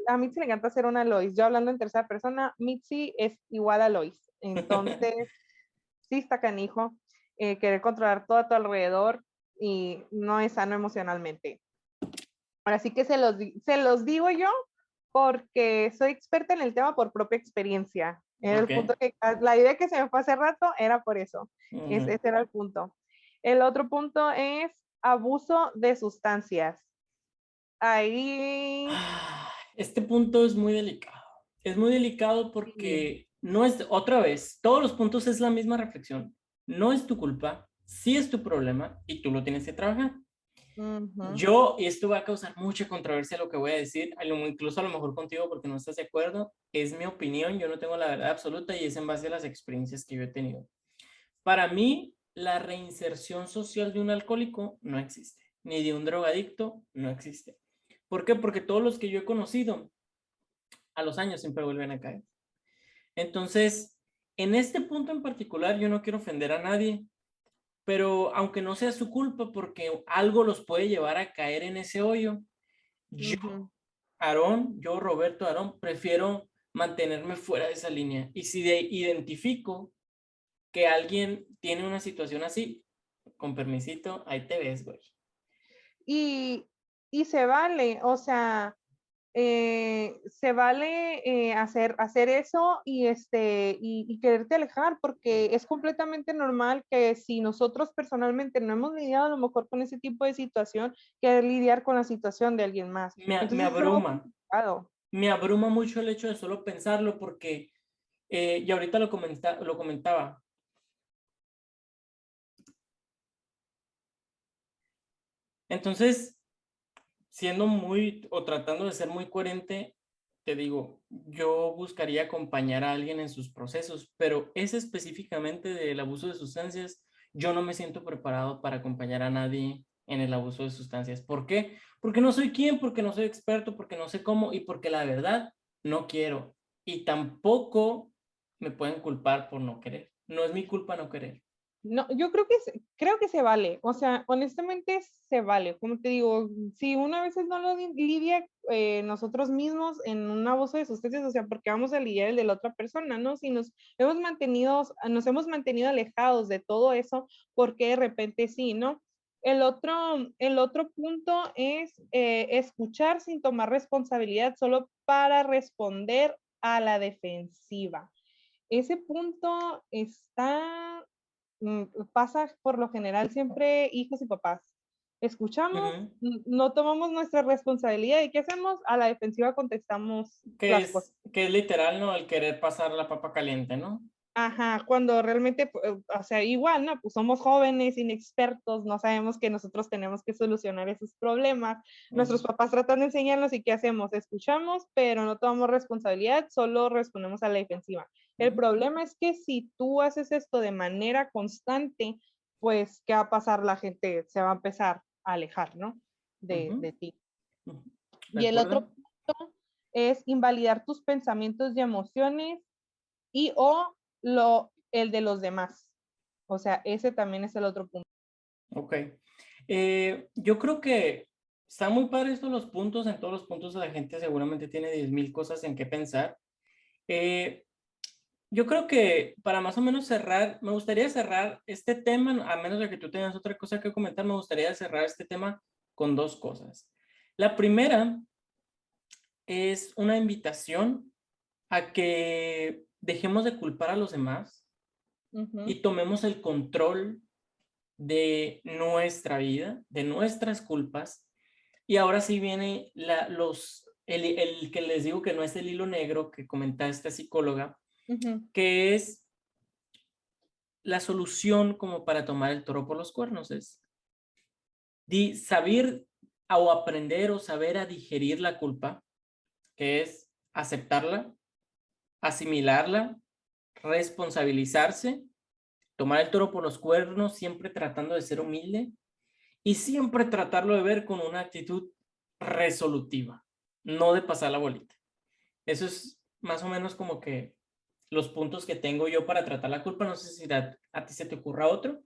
A Mitzi le encanta hacer una Lois. Yo hablando en tercera persona, Mitzi es igual a Lois. Entonces, sí está canijo, querer controlar todo a tu alrededor y no es sano emocionalmente. Ahora sí que se los digo yo porque soy experta en el tema por propia experiencia. Era el Ok. punto la idea que se me fue hace rato era por eso. Ujú. Ese era el punto. El otro punto es abuso de sustancias. Ahí, Este punto es muy delicado. Es muy delicado sí. porque no es, otra vez, todos los puntos es la misma reflexión. No es tu culpa, sí es tu problema y tú lo tienes que trabajar. Ujú, Yo, y esto va a causar mucha controversia lo que voy a decir, incluso a lo mejor contigo porque no estás de acuerdo, es mi opinión, yo no tengo la verdad absoluta y es en base a las experiencias que yo he tenido. Para mí, la reinserción social de un alcohólico no existe, ni de un drogadicto no existe. ¿Por qué? Porque todos los que yo he conocido a los años siempre vuelven a caer. Entonces, en este punto en particular, yo no quiero ofender a nadie, pero aunque no sea su culpa, porque algo los puede llevar a caer en ese hoyo, yo, ujú, Roberto Aarón, prefiero mantenerme fuera de esa línea. Y si identifico que alguien tiene una situación así, con permisito, ahí te ves, güey. Y se vale, o sea, se vale hacer eso y quererte alejar, porque es completamente normal que si nosotros personalmente no hemos lidiado a lo mejor con ese tipo de situación, que lidiar con la situación de alguien más. Me Entonces es algo abruma. complicado. Me abruma mucho el hecho de solo pensarlo porque, y ahorita lo comentaba, entonces, siendo muy, o tratando de ser muy coherente, te digo, yo buscaría acompañar a alguien en sus procesos, pero ese específicamente del abuso de sustancias, yo no me siento preparado para acompañar a nadie en el abuso de sustancias. ¿Por qué? Porque no soy quien, porque no soy experto, porque no sé cómo y porque la verdad no quiero. Y tampoco me pueden culpar por no querer. No es mi culpa no querer. No, yo creo que se vale, o sea, honestamente se vale. Como te digo, si uno a veces no lo lidia nosotros mismos en un abuso de sustancias, o sea, porque vamos a lidiar el de la otra persona, ¿no? Si nos hemos mantenido alejados de todo eso, porque de repente sí, ¿no? El otro punto es escuchar sin tomar responsabilidad solo para responder a la defensiva. Ese punto pasa por lo general siempre hijos y papás. Escuchamos, Ujú. no tomamos nuestra responsabilidad y ¿qué hacemos? A la defensiva contestamos las cosas. Que es literal, ¿no? El querer pasar la papa caliente, ¿no? Ajá, cuando realmente, o sea, igual, ¿no? Pues somos jóvenes, inexpertos, no sabemos que nosotros tenemos que solucionar esos problemas. Nuestros Ujú. papás tratan de enseñarnos y ¿qué hacemos? Escuchamos, pero no tomamos responsabilidad, solo respondemos a la defensiva. El Ujú. problema es que si tú haces esto de manera constante, pues, ¿qué va a pasar? La gente se va a empezar a alejar, ¿no? Ujú. De ti. Ujú. ¿De Y el otro acuerdo? punto es invalidar tus pensamientos y emociones y o el de los demás. O sea, ese también es el otro punto. Ok. Yo creo que están muy padres estos los puntos. En todos los puntos la gente seguramente tiene 10,000 cosas en qué pensar. Eh, yo creo que para más o menos cerrar, me gustaría cerrar este tema, a menos de que tú tengas otra cosa que comentar, me gustaría cerrar este tema con dos cosas. La primera es una invitación a que dejemos de culpar a los demás Ujú, y tomemos el control de nuestra vida, de nuestras culpas. Y ahora sí viene el que les digo que no es el hilo negro que comentaba esta psicóloga, ujú. que es la solución como para tomar el toro por los cuernos. Es saber o aprender o saber a digerir la culpa, que es aceptarla, asimilarla, responsabilizarse, tomar el toro por los cuernos, siempre tratando de ser humilde y siempre tratarlo de ver con una actitud resolutiva, no de pasar la bolita. Eso es más o menos como que los puntos que tengo yo para tratar la culpa. No sé si a ti se te ocurra otro.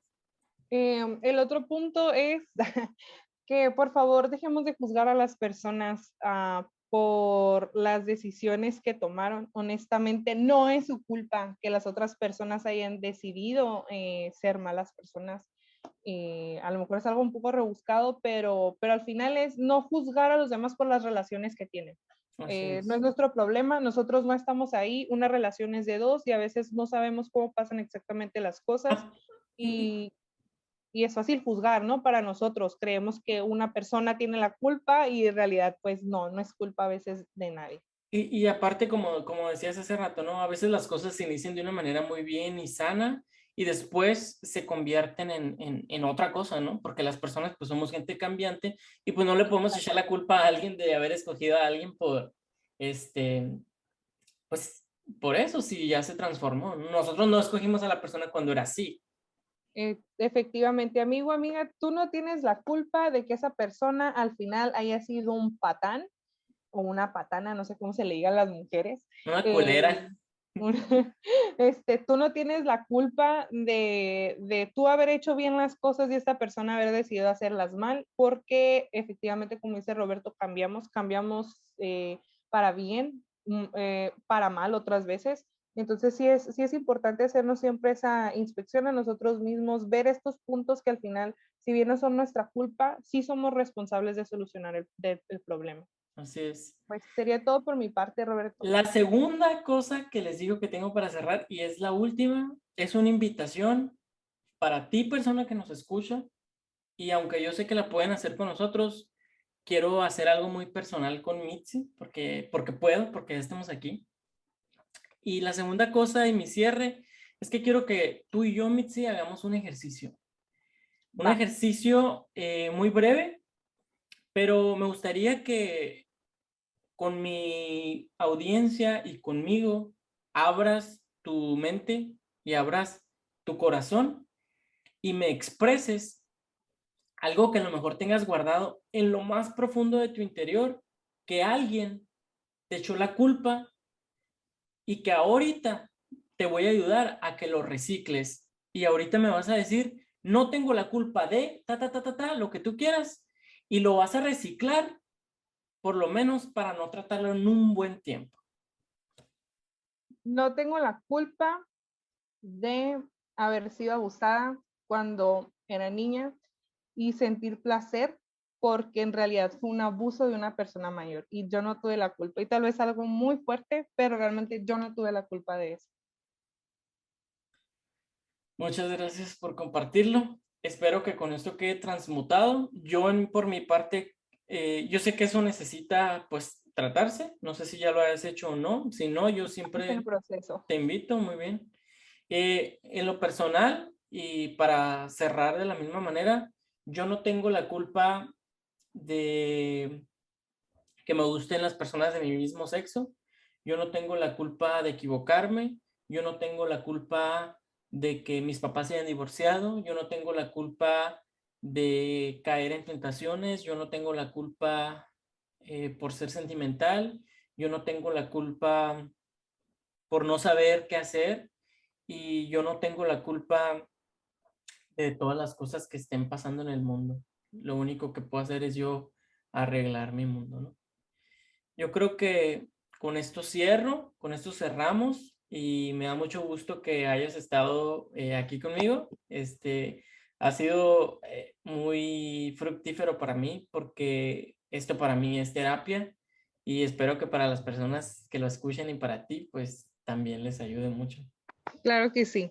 El otro punto es que por favor dejemos de juzgar a las personas por las decisiones que tomaron. Honestamente, no es su culpa que las otras personas hayan decidido ser malas personas. A lo mejor es algo un poco rebuscado, pero al final es no juzgar a los demás por las relaciones que tienen. Así No es es. nuestro problema, nosotros no estamos ahí, una relación es de dos y a veces no sabemos cómo pasan exactamente las cosas Ah, y, y, y es fácil juzgar, ¿no? Para nosotros creemos que una persona tiene la culpa y en realidad pues no, no es culpa a veces de nadie. y aparte, como decías hace rato, ¿no? A veces las cosas se inician de una manera muy bien y sana y después se convierten en otra cosa, ¿no? Porque las personas pues somos gente cambiante y pues no le podemos echar la culpa a alguien de haber escogido a alguien por, este, pues por eso, si ya se transformó. Nosotros no escogimos a la persona cuando era así. Efectivamente, amigo, amiga, tú no tienes la culpa de que esa persona al final haya sido un patán o una patana, no sé cómo se le diga a las mujeres. Una Eh, culera. tú no tienes la culpa de tú haber hecho bien las cosas y esta persona haber decidido hacerlas mal, porque efectivamente, como dice Roberto, cambiamos para bien. para mal otras veces. Entonces sí es importante hacernos siempre esa inspección a nosotros mismos, ver estos puntos que al final, si bien no son nuestra culpa, sí somos responsables de solucionar el problema. Así es. Pues sería todo por mi parte, Roberto. La segunda cosa que les digo que tengo para cerrar, y es la última, es una invitación para ti, persona que nos escucha, y aunque yo sé que la pueden hacer con nosotros, quiero hacer algo muy personal con Mitzi, porque puedo, porque ya estamos aquí. Y la segunda cosa y mi cierre es que quiero que tú y yo, Mitzi, hagamos un ejercicio. Un Va. ejercicio muy breve, pero me gustaría que con mi audiencia y conmigo abras tu mente y abras tu corazón y me expreses algo que a lo mejor tengas guardado en lo más profundo de tu interior, que alguien te echó la culpa y que ahorita te voy a ayudar a que lo recicles. Y ahorita me vas a decir, no tengo la culpa de lo que tú quieras, y lo vas a reciclar, por lo menos para no tratarlo en un buen tiempo. No tengo la culpa de haber sido abusada cuando era niña y sentir placer porque en realidad fue un abuso de una persona mayor y yo no tuve la culpa. Y tal vez algo muy fuerte, pero realmente yo no tuve la culpa de eso. Muchas gracias por compartirlo. Espero que con esto quede transmutado. Por mi parte, yo sé que eso necesita pues tratarse. No sé si ya lo has hecho o no. Si no, yo Es el siempre proceso. te invito. Muy bien. En lo personal, y para cerrar de la misma manera, yo no tengo la culpa de que me gusten las personas de mi mismo sexo. Yo no tengo la culpa de equivocarme. Yo no tengo la culpa de que mis papás se hayan divorciado. Yo no tengo la culpa de caer en tentaciones. Yo no tengo la culpa por ser sentimental. Yo no tengo la culpa por no saber qué hacer. Y yo no tengo la culpa de todas las cosas que estén pasando en el mundo. Lo único que puedo hacer es yo arreglar mi mundo, ¿no? Yo creo que con esto cierro, con esto cerramos, y me da mucho gusto que hayas estado aquí conmigo. Ha sido muy fructífero para mí porque esto para mí es terapia, y espero que para las personas que lo escuchen y para ti, pues también les ayude mucho. Claro que sí.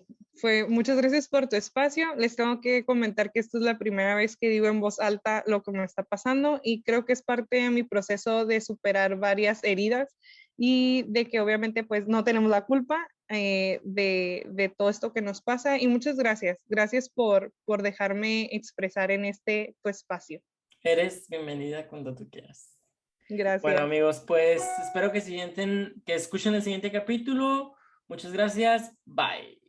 Muchas gracias por tu espacio. Les tengo que comentar que esta es la primera vez que digo en voz alta lo que me está pasando y creo que es parte de mi proceso de superar varias heridas y de que obviamente pues no tenemos la culpa de todo esto que nos pasa y muchas gracias. Gracias por dejarme expresar en este tu espacio. Eres bienvenida cuando tú quieras. Bueno, Gracias. amigos, pues espero que escuchen el siguiente capítulo. Muchas gracias. Bye.